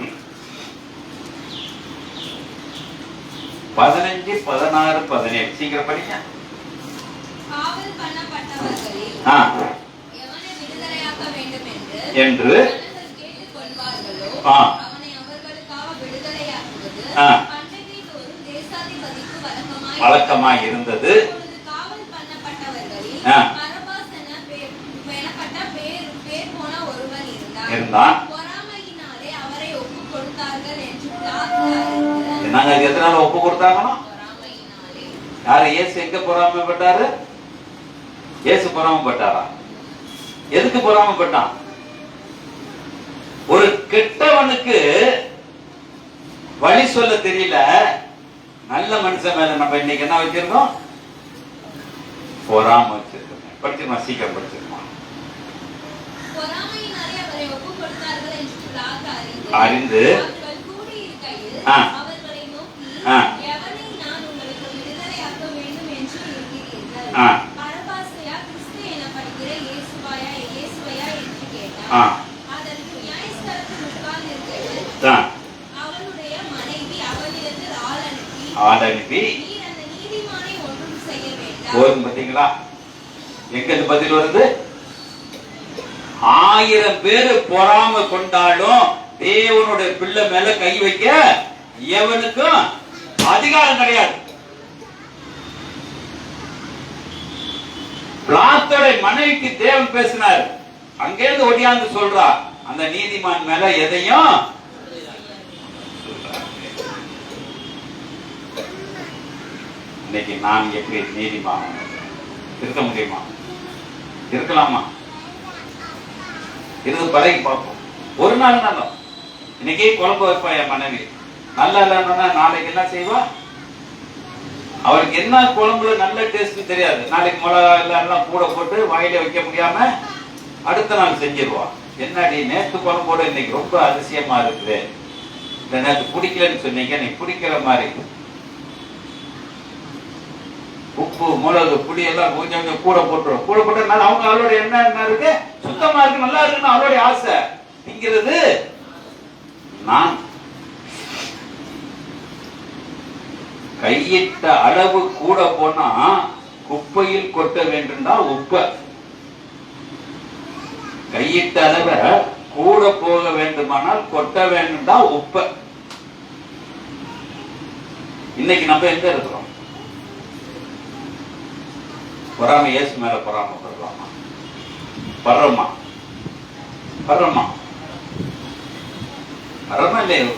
15, 16, 17 சீக்கிரம் படிங்க. காவல் பண்ணப்பட்டவர்களில் எவனை விடுதலையாக்க வேண்டும் என்று கேட்டுக் கொள்வார்களோ அவனை அவர்களுக்காக விடுதலையாக்குவது பண்டைதோறும் தேசாதிபதிக்கு வழக்கமாய் இருந்தது. காவல் பண்ணப்பட்டவர்களில் பரபாஸ் எனப்பட்ட பேர் போன ஒருவன் இருந்தான். பொறாமையினாலே அவரை ஒப்பு கொடுத்தார்கள் என்று நாங்க எதனால ஒப்பு கொடுத்தாங்கன்னா யாரு? இயேசு எங்க பொறாமைப்பட்டாரு? இயேசு பொறாமைப்பட்டாரா? எதுக்கு பொறாமைப்பட்டான்? ஒரு கெட்டவனுக்கு வழி சொல்ல தெரியல. நல்ல மனுஷன் மேல நம்ம இன்னைக்கு என்ன வச்சிருக்கோம்? பொறாமை வச்சிருக்கோம். படிச்சிருமா? சீக்கிரம் படிச்சிருமா? அறிந்து அவர்களை நோக்கி எவனை நான் உங்களுக்கு விடுதலையாக்க வேண்டும் என்று இருக்கிறீர்கள்? பரபாசையா கிறிஸ்து எனப்படுகிற இயேசுவையா என்று கேட்டார். அதற்கு நியாயஸ்தலத்தில் உட்கார்ந்திருக்கையில் அவனுடைய மனைவி அவனிடத்தில் ஆள் அனுப்பி நீர் அந்த நீதிமானை ஒன்றும் செய்ய வேண்டாம். பாத்தீங்களா எங்க பதில் வருது? 1000 பேரு பொறாமை கொண்டாலும் தேவனுடைய பிள்ளை மேல கை வைக்க எவனுக்கும் அதிகாரம் கிடையாது. பிளாத்தோட மனைவிக்கு தேவன் பேசினார். அங்கேருந்து ஒடியாந்து சொல்றா அந்த நீதிமான் மேல எதையும். இன்னைக்கு நான் எப்படி நீதிமான் இருக்க முடியுமா? இருக்கலாமா? இருந்து பழகி பார்ப்போம். ஒரு நாள் நாளும் இன்னைக்கு குழம்பு வைப்பா என் மனைவி நல்லா இல்லைன்னா நாளைக்கு என்ன செய்வா? அவருக்கு என்ன குழம்புல நல்ல டேஸ்ட் தெரியாது. நாளைக்கு மிளகா எல்லாம் கூட போட்டு வாயில வைக்க முடியாம அடுத்த நாள் செஞ்சிருவா. என்னடி நேற்று குழம்போட இன்னைக்கு ரொம்ப அதிசயமா இருக்குது, இந்த நேற்று பிடிக்கலன்னு சொன்னீங்க, நீ பிடிக்கிற மாதிரி உப்பு மிளகு புளி எல்லாம் கொஞ்சம் கொஞ்சம் கூட போட்டுரும். கூட போட்டதுனால அவங்க அவளோட என்ன இருக்கு? சுத்தமா இருக்கு, நல்லா இருக்குன்னு அவளுடைய ஆசை. திங்கிறது நான் கையிட்ட அளவு கூட போனா குப்பையில் கொட்ட வேண்டும்னா உப்ப கையிட்ட அளவை கூட போக வேண்டுமானால் கொட்ட வேண்டும்னா உப்ப. இன்னைக்கு நம்ம எங்க இருக்கிறோம்? பொறாமை இயேசு மேல பொறாமை படுறோமா? படுறோமா? படுறோமா? படுறோமா இல்லையோ?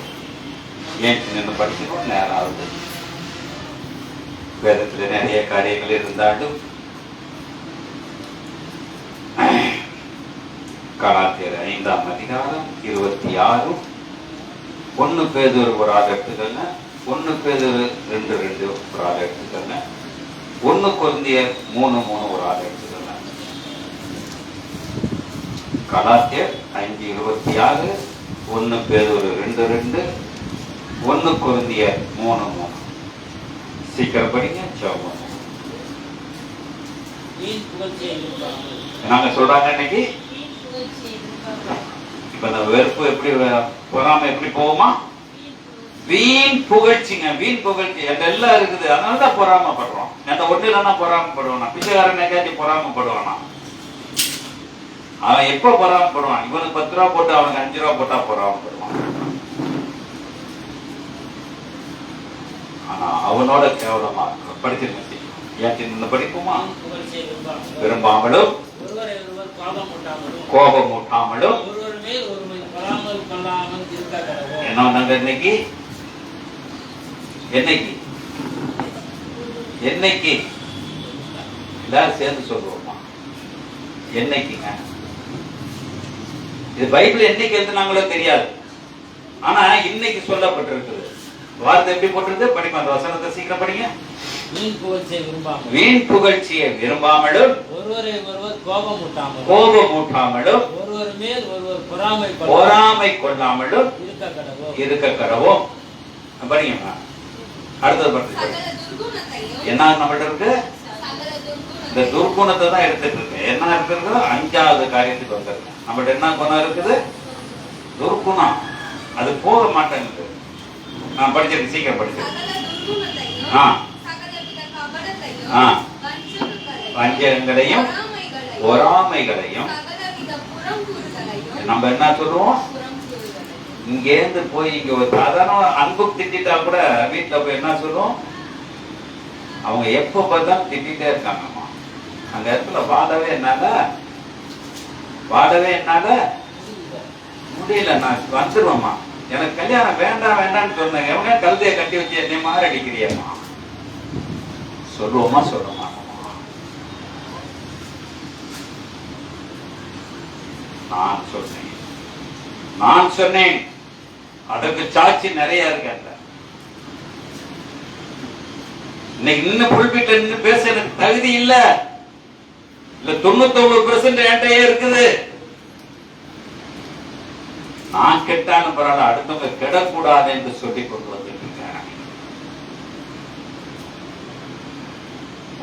ஏன் நின்று படிக்கணும் நேரம் ஆகுது. வேதத்துல நிறைய காரியங்கள் இருந்தாலும் கலாத்தியர் 5ஆம் அதிகாரம் 26 1 பேதுரு ஒரு ஆள் எடுத்துக்கங்க, 1 பேதுரு 2:2 ஒரு ஆள் எடுத்துக்கங்க, 1 கொரிந்தியர் 3:3 ஒரு ஆள் எடுத்துக்கலாம். கலாத்தியர் 5:26, 1 பேதுரு 2:2, 1 கொரிந்தியர் 3:3. சீக்கிரம் படிங்க. ஜெபம். நாங்க சொல்றாங்க இன்னைக்கு இப்ப இந்த வெறுப்பு எப்படி பொறாமை எப்படி போகுமா? வீண் புகழ்ச்சிங்க. வீண் புகழ்ச்சி எல்லாம் இருக்குது. அதனாலதான் பொறாமப்படுறோம். எந்த ஒண்ணு இல்லைன்னா பொறாமப்படுவானா? பிச்சைக்காரன் எங்காச்சும் பொறாமப்படுவானா? அவன் எப்ப பொறாமப்படுவான்? இவனுக்கு 10 ரூபா போட்டு அவனுக்கு 5 ரூபா போட்டா பொறாமப்படுவான். ஆனா அவனோட கேவலமா படிச்சிருக்க ஏன் படிக்குமா? விரும்பாமலும் கோபமூட்டாமலும் என்ன வந்தாங்க இன்னைக்கு? என்னைக்கு என்னைக்கு எல்லாரும் சேர்ந்து சொல்லுவோமா? என்னைக்குங்க? இது பைபிள் என்னைக்கு எழுதுனாங்களோ தெரியாது. ஆனா இன்னைக்கு சொல்லப்பட்டிருக்குது. வார்த்தை எப்படி போட்டிருக்கு? படிப்பா, அந்த வசனத்தை சீக்கிரம் படிங்க. வீண் புகழ்ச்சியை விரும்பாமலும் ஒருவரை ஒருவர் கோபமூட்டாமலும் ஒருவர் மேல் ஒருவர் பொறாமை கொள்ளாமலும் இருக்க கடவோம். படிங்க. அடுத்தது படிச்சு என்ன நம்மகிட்ட இருக்கு? இந்த துர்குணத்தை தான் எடுத்துட்டு இருக்கு. என்ன இருக்குது? 5வது காரியத்துக்கு வந்துருக்கு. நம்மகிட்ட என்ன குணம் இருக்குது? துர்குணம். அது போக மாட்டேங்குது. நான் படிச்சிருக்கேன். சீக்கிரம் படிச்சிருக்கேன். வஞ்சகங்களையும் பொறாமைகளையும் நம்ம என்ன சொல்லுவோம்? இங்கேருந்து போய் இங்க ஒரு சாதாரண அன்பு திட்டா கூட வீட்டுல போய் என்ன சொல்லுவோம்? அவங்க எப்ப பார்த்தாலும் திட்டிகிட்டே இருக்காங்கம்மா. அந்த இடத்துல வாழவே என்னால முடியல. நான் வந்துருவேம்மா. எனக்கு கல்யாணம் வேண்டாம் வேண்டாம்னு சொன்னேன். எவங்க கழுதையை கட்டி வச்சு என்னை மாரடிக்கிறியம்மா சொல்லுவோமா? சொல்லுமா? நான் சொன்னேன். அதற்கு சாட்சி நிறைய இருக்க. இன்னைக்கு இன்னும் புல்பிட்ட நின்று பேச எனக்கு தகுதி இல்ல. 99% என்கிட்டயே இருக்குது. நான் கெட்டாலும் பரவாயில்ல, அடுத்தவங்க கெடக்கூடாது என்று சொல்லி கொண்டு வந்துட்டு இருக்கேன்.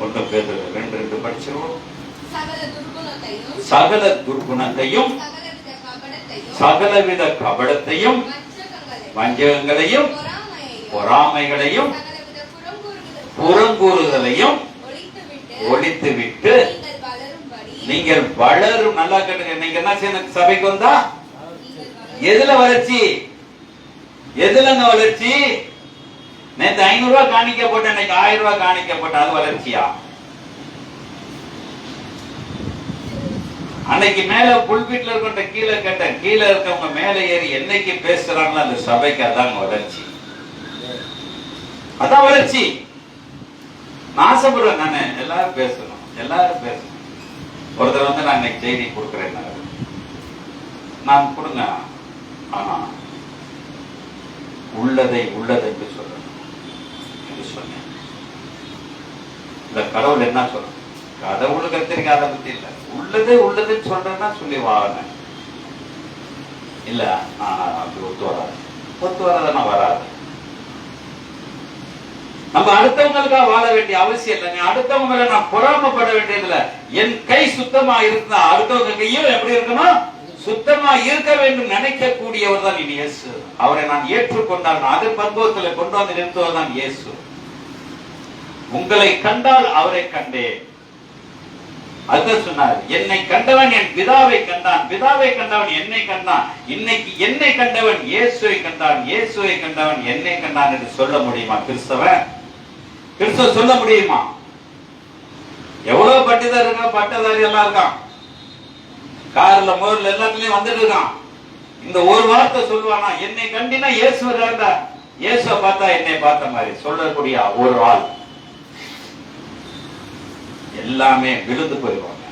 1 பேதுரு 2:2 படிச்சிருவோம். சகல துர்குணத்தையும் சகலவித கபடத்தையும் வஞ்சகங்களையும் பொறாமைகளையும் புறங்கூறுதலையும் ஒழித்துவிட்டு நீங்கள் வளரும். நல்லா கேட்டுங்க. நீங்க என்ன செய்யணும்? சபைக்கு வந்தா எதுல வளர்ச்சி? எதுலங்க வளர்ச்சி? நேற்று 500 ரூபாய் காணிக்க போட்ட, இன்னைக்கு 1000 ரூபாய் காணிக்க போட்ட, அது வளர்ச்சியா? அன்னைக்கு மேல புல்பீட்ல இருக்க கீழே கேட்டேன். கீழே இருக்கவங்க மேல ஏறி என்னைக்கு பேசுறாங்களோ அந்த சபைக்கு அதான் வளர்ச்சி. அதான் வளர்ச்சி. நாசப்படுவேன் நானு. எல்லாரும் பேசணும், எல்லாரும் பேசணும். ஒருத்தர் வந்து நான் இன்னைக்கு செய்தி கொடுக்குறேன், நான் கொடுங்க. ஆனா உள்ளதை உள்ளது என்று சொல்லணும் என்று சொன்னேன். இந்த கடவுள் என்ன சொல்லணும்? கடவுள் கத்திரிக்க அதை பத்தி இல்ல, உள்ளதே உள்ளதுன்னு சொல்றேன்னா சொல்லி வாங்க. இல்ல நான் அப்படி ஒத்து வராதுன்னா வராது. நம்ம அடுத்தவங்களுக்காக வாழ வேண்டிய அவசியம் இல்லைங்க. அடுத்தவங்க மேல நான் பொறாமப்பட வேண்டியதில்ல. என் கை சுத்தமா இருந்தா அடுத்தவங்க கையும் எப்படி இருக்கணும்? சுத்தமா இருக்க வேண்டும் நினைக்கக்கூடியவர் தான் இயேசு. அவரை நான் ஏற்றுக்கொண்டால் அது பக்குவத்தில் கொண்டு வந்து நிறுத்துவர் தான் இயேசு. உங்களை கண்டால் அவரை கண்டேன். அதுதான் சொன்னார். என்னை கண்டவன் என் பிதாவை கண்டான், பிதாவை கண்டவன் என்னை கண்டான். இன்னைக்கு என்னை கண்டவன் இயேசுவை கண்டான், இயேசுவை கண்டவன் என்னை கண்டான் என்று சொல்ல முடியுமா? கிறிஸ்தவ சொல்ல முடியுமா? எவ்வளவு பட்டிதர் இருக்கா, பட்டதாரி எல்லாம் இருக்கான், கார்ல மோர்ல எல்லாத்துலயும் வந்துட்டு இருக்கான். இந்த ஒரு வார்த்தை சொல்லுவானா? என்னை கண்டினா இயேசு வர்றாண்டா, இயேசுவை பார்த்தா என்னை பார்த்த மாதிரி சொல்லக்கூடிய ஒரு ஆள். எல்லாமே விழுந்து போயிடுவாங்க,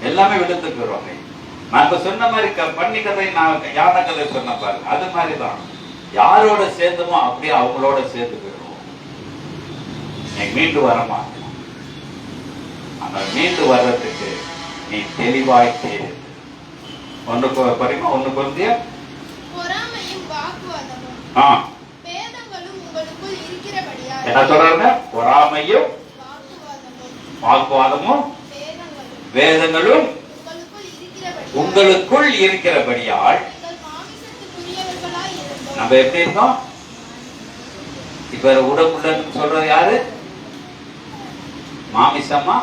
எல்லாமே விழுந்து போயிடுவாங்க. நான் இப்ப சொன்ன மாதிரி பண்ணி கதை, நான் யானை கதை சொன்ன பாருங்க, அது மாதிரிதான். யாரோட சேர்ந்தமோ அப்படியே அவங்களோட சேர்ந்து போயிடுவோம். மீண்டு வர மாட்டோம். ஆனால் மீண்டு வர்றதுக்கு நீ தெளிவாய் தேடு. ஒன்று படிமா, ஒன்று குருந்திய பொறாமையும் வாக்குவாதமும் வேதங்களும் உங்களுக்குள் இருக்கிறபடியால். என்ன சொல்றாங்க? பொறாமையும் வாக்குவாதமும் வேதங்களும் உங்களுக்குள் இருக்கிறபடியால். நம்ம எப்படி இருக்கோம்? இப்ப உடம்புலன்னு சொல்றது யாரு? மாமிசமா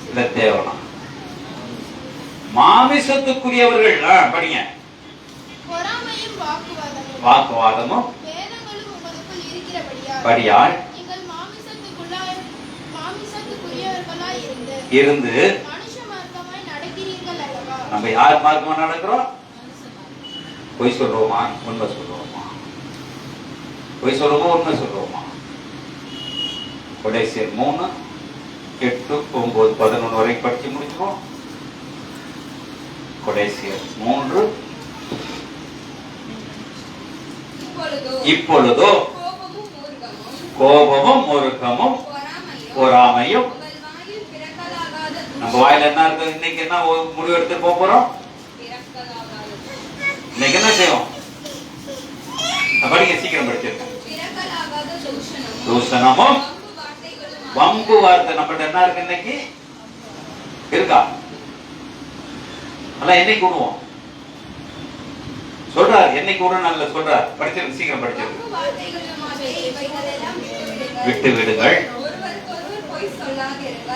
இல்ல தேவனா? மாமிசத்துக்குரியவர்கள். படிங்க. வாக்குவாதமும் படியால் இருந்து நம்ம யார் மார்க்கமா நடக்கிறோம்? பொய் சொல்றோமா உண்மை சொல்றோமா? பொய் சொல்றோமா உண்மை சொல்றோமா? கொலைசியர் 3 8 9 11 வரை படிச்சு முடிச்சுக்கோம். கொலைசியர் 3. இப்பொழுதோ கோபமும் மூர்க்கமும் பொறாமையும். நம்ம வாயில என்ன இருக்கு? இன்னைக்கு என்ன முடிவு எடுத்து போறோம்? இன்னைக்கு என்ன செய்வோம்? படிக்க, சீக்கிரம் படிச்சிருக்கோம். தூஷணமும் வம்பு வார்த்தை நம்மகிட்ட என்ன இருக்கு? இன்னைக்கு இருக்கா? அல்ல என்னைக்கு விடுவோம் சொல்றாரு? என்னைக்கு விட நல்ல சொல்றாரு. படிச்சிருக்கு, சீக்கிரம் படிச்சிருக்கு. விட்டு விடுங்கள்.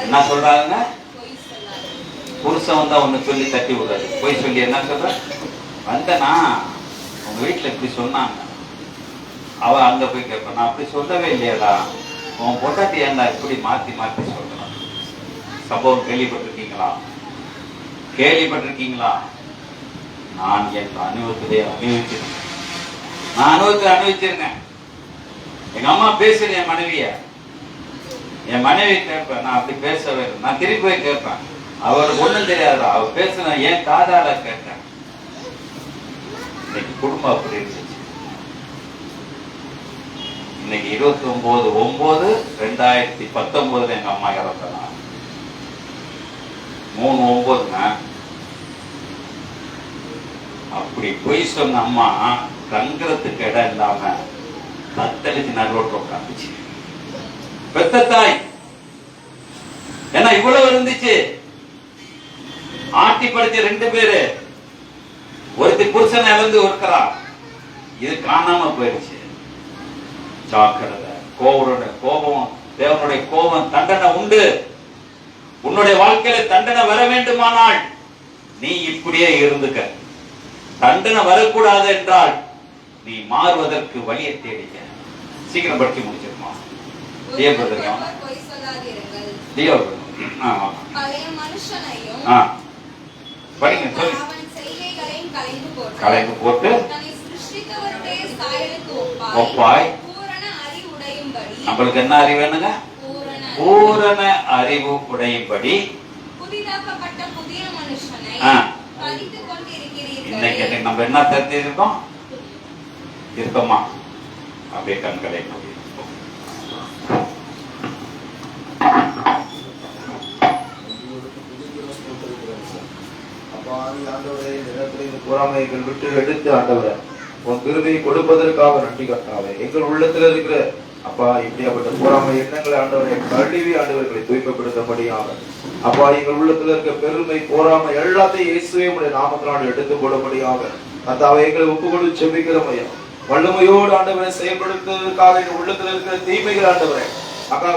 என்ன சொல்றாங்க? புருஷன் வந்தா ஒண்ணு சொல்லி தட்டி விடுறாரு. போய் சொல்லி என்ன சொல்ற? வந்தனா உங்க வீட்டுல இப்படி சொன்னாங்க. அவ அங்க போய் கேட்ப, நான் அப்படி சொல்லவே இல்லையாடா, உன் பொண்டாட்டி ஏன்டா இப்படி மாத்தி மாத்தி சொல்றான். சம்பவம் கேள்விப்பட்டிருக்கீங்களா? கேள்விப்பட்டிருக்கீங்களா? நான் என் அனுபவத்திலே அனுபவிச்சிருக்கேன். நான் அனுபவிச்சிருக்கேன். எங்க அம்மா பேசுறேன் என் மனைவிய. என் மனைவி கேட்பேன், நான் அப்படி பேசவே இல்லை. நான் திருப்பி போய் கேட்பேன், அவருக்கு ஒண்ணும் தெரியாதா, அவ பேசுன ஏன் காதால கேட்டேன். இன்னைக்கு குடும்பம் அப்படி இருந்துச்சு. இன்னைக்கு 29/9/2019 எங்க அம்மா இறந்தாங்க. 3/9. அப்படி பொய் சொன்ன அம்மா தங்குறதுக்கு இடம் இல்லாம தத்தளிச்சு நடுரோட்ல உட்காந்துச்சு. பெத்த தாய் ஏன்னா இவ்வளவு இருந்துச்சு. ஆட்டி படிச்ச 2 பேரு, ஒருத்தி புருஷனை இழந்து இருக்கிறா. இது காணாம போயிடுச்சு. ஜாக்கிரதை. கோபம், தேவனுடைய கோபம், தண்டனை உண்டு. உன்னுடைய வாழ்க்கையில தண்டனை வர வேண்டுமானால் நீ இப்படியே இருந்துக்க. தண்டனை வரக்கூடாது என்றால் நீ மாறுவதற்கு வழியை தேடிக்க. சீக்கிரம் படிச்சு முடிச்சிருமா? கலைந்து போட்டு ஒப்பாய். நம்மளுக்கு என்ன அறிவு வேணுங்க? பூரண அறிவு உடையும்படி இன்னைக்கு நம்ம என்ன தெரிஞ்சிருக்கோம்? இருக்கோமா? அப்படியே கண்களை பொறாமைகள் விட்டு எடுத்து ஆண்டவரை உன் கிருபையை கொடுப்பதற்காக நன்றி கர்த்தாவே. எங்கள் உள்ளத்துல இருக்கிற அப்பா இப்படியாப்பட்ட பொறாமை எண்ணங்களை ஆண்டவரை கழுவி ஆண்டவர்களை தூய்மைப்படுத்தபடியாக அப்பா எங்கள் உள்ளத்துல இருக்க பெருமை பொறாமை எல்லாத்தையும் இயேசுவே உடைய நாமத்தினால் எடுத்து போடும்படியாக கர்த்தாவே எங்களை ஒப்பு கொடுத்து செபிக்கிறோம். வல்லமையோடு ஆண்டவரை செயல்படுத்துவதற்காக எங்கள் உள்ளத்துல இருக்கிற தீமைகள் ஆண்டவரை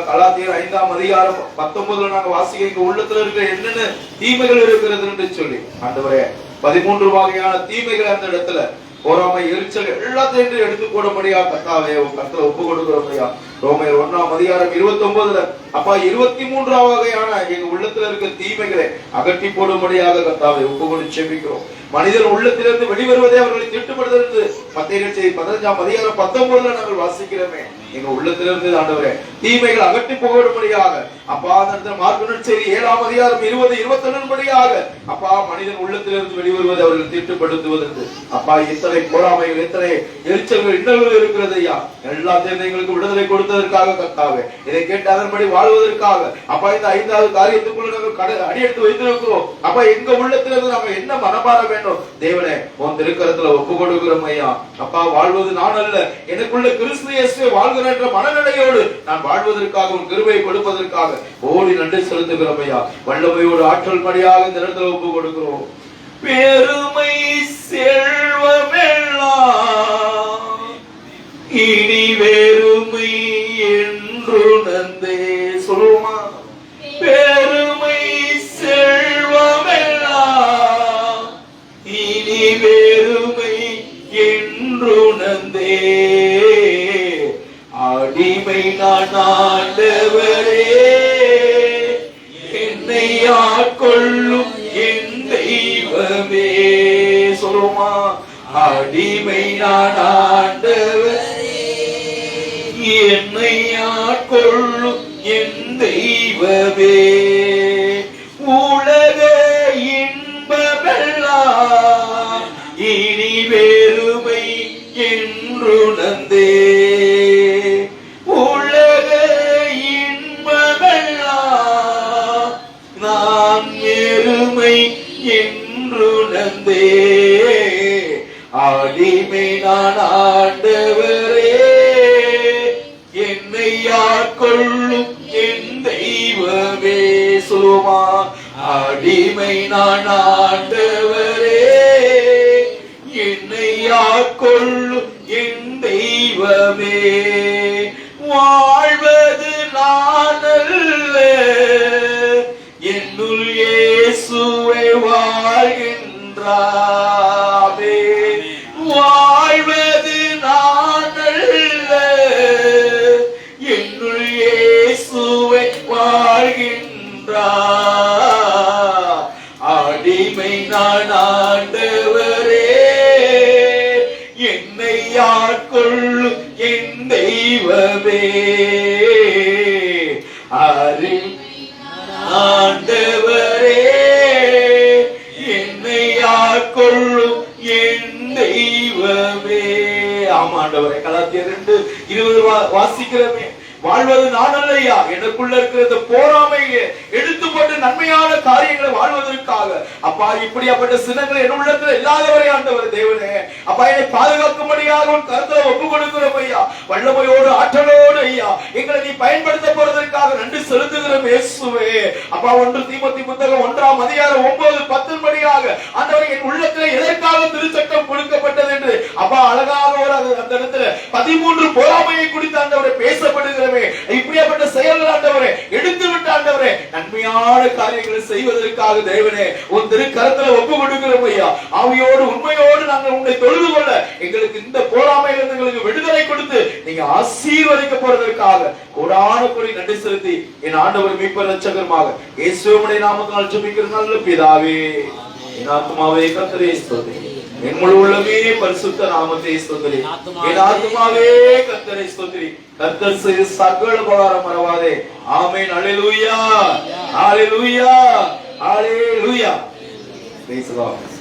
கலாத்தியர் 5:19 நாங்க வாசிக்க உள்ளத்துல இருக்கிற என்னென்ன தீமைகள் இருக்கிறது என்று சொல்லி ஆண்டவரே 13 வகையான தீமைகள் அந்த இடத்துல பொறாமை, எரிச்சல் எல்லாத்தையும் எடுத்து போடும்படியா கர்த்தாவே கர்த்தரை ஒப்பு கொடுக்கிறபடியா. ரோமர் 1:29 அப்பா 23 வகையான எங்க உள்ளத்துல இருக்க தீமைகளை அகற்றி போடும்படியாக கர்த்தாவே ஒப்பு கொடுத்து செபிக்கிறோம். மனிதன் உள்ளத்திலிருந்து வெளிவருவதே அவர்களை திட்டுப்படுத்துறது மத்தேயு 15:19 நாங்கள் வாசிக்கிறோமே. எங்க உள்ளத்திலிருந்து ஆண்டவரே தீமைகள் அகற்றி போடும்படியாக அப்பா மார்க்கு நற்செய்தி 7:20-21 படியாக அப்பா மனிதன் உள்ளத்திலிருந்து வெளிவருவதை அவர்கள் திட்டுப்படுத்துவதற்கு அப்பா இத்தனை பொறாமைகள், எத்தனை எரிச்சல்கள், இன்னல்கள் இருக்கிறது ஐயா. எல்லாத்தையும் எங்களுக்கு விடுதலை கொடுத்த கொடுத்ததற்காக கர்த்தாவே, இதை கேட்டு அதன்படி வாழ்வதற்காக அப்பா இந்த 5வது காரியத்துக்குள்ள நாங்கள் அடியெடுத்து வைத்திருக்கிறோம். அப்பா எங்க உள்ளத்திலிருந்து நாங்க என்ன மனமாற வேண்டும் தேவனே உன் திருக்கரத்துல ஒப்பு கொடுக்கிறோம் ஐயா. அப்பா வாழ்வது நான் அல்ல, எனக்குள்ள கிறிஸ்து இயேசுவே வாழ்கிறேன் என்ற மனநிலையோடு நான் வாழ்வதற்காக உன் கிருபையை கொடுப்பதற்காக ஓடி நன்றி செலுத்துகிறோம் ஐயா. வல்லமையோடு ஆற்றல் மடியாக இந்த இடத்துல ஒப்பு கொடுக்கிறோம். பெருமை செல்வமெல்லாம் இனி வெறுமை என்றுணர்ந்தே சொல்லுமா. பெருமை செல்வமெல்லாம் இனி வெறுமை என்றுணர்ந்தே அடிமை நான் ஆண்டவரே என்னை ஆட்கொள்ளும் என் தெய்வமே சொல்லுமா. அடிமை நான் ஆண்டவரே என்னை ஆட்கொள்ளும் என் தெய்வமே. உலக இன்பமெல்லாம் இனி வெறுமை என்றுணர்ந்தே உலக இன்பமெல்லாம் நான் வெறுமை என்றுணர்ந்தே அடிமை நான் ஆண்டவரே என்னை ஆட்கொள்ளும் என் தெய்வமே சொல்லுமா. அடிமை நான் ஆண்டவரே என்னை ஆட்கொள்ளும் என் தெய்வமே. வாழ்வது நான் அல்ல, என்னுள் இயேசுவே வாழ்கின்றாரே. வாழ்வது நான் அல்ல, என்னுள் இயேசுவே வாழ்கின்றார். அடிமை நான் ஆண்டவரே என்னை ஆட்கொள்ளும் என் தெய்வமே. ஆண்டவரே என்னை ஆட்கொள்ளும் என் தெய்வமே. ஆமா ஆண்டவரே, கலாத்தியர் 2:20 வாசிக்கிறமே. வாழ்வது நான் அல்லையா, எனக்குள்ள இருக்கிற இந்த போராமையை எடுத்து போட்டு நன்மையான காரியங்களை வாழ்வதற்காக அப்பா இப்படியாப்பட்ட சின்னங்களை என் உள்ளத்துல இல்லாதவரை ஆண்டவர் தேவனே அப்பா என்னை பாதுகாக்கும்படியாக உன் கருத்துல ஒப்பு கொடுக்கிறோம் ஐயா. வல்லமையோடு ஆற்றலோடு ஐயா எங்களை நீ பயன்படுத்த போறதற்காக நன்றி செலுத்துகிறோம் இயேசுவே. அப்பா 1 தீமோத்தேயு புத்தகம் 1:9-10 படியாக ஆண்டவரே என் உள்ளத்துல எதற்காக திருச்சட்டம் கொடுக்கப்பட்டது என்று அப்பா அழகாக ஒரு அந்த இடத்துல 13 பொறாமையை குறித்து ஆண்டவரே பேசப்படுகிறமே. இப்படியாப்பட்ட செயல்கள் ஆண்டவரே எடுத்து விட்டு ஆண்டவரே நன்மையான காரியங்களை செய்வதற்காக தேவனே உன் திருக்கரத்துல ஒப்பு கொடுக்கிறோம் ஐயா. ஆவியோடு உண்மையோடு நாங்கள் உன்னை தொழுது கொள்ள எங்களுக்கு இந்த பொறாமையிலிருந்து எங்களுக்கு விடுதலை கொடுத்து நீங்க ஆசீர்வதிக்க போறதற்காக கோடான கோடி நன்றி செலுத்தி என் ஆண்டவர் மீட்பர் இரட்சகருமாக இயேசுவுடைய நாமத்தினால் ஜெபிக்கிற நல்ல பிதாவே. என் ஆத்துமாவே கர்த்தரை ஸ்தோத்திரி, என் முழு உள்ளமே பரிசுத்த நாமத்தை ஸ்தோத்திரி. என் ஆத்துமாவே கர்த்தரை ஸ்தோத்திரி, கர்த்தர் செய்த சகல உபகாரம் மறவாதே. ஆமென். அல்லேலூயா, அல்லேலூயா, அல்லேலூயா. Praise the Lord.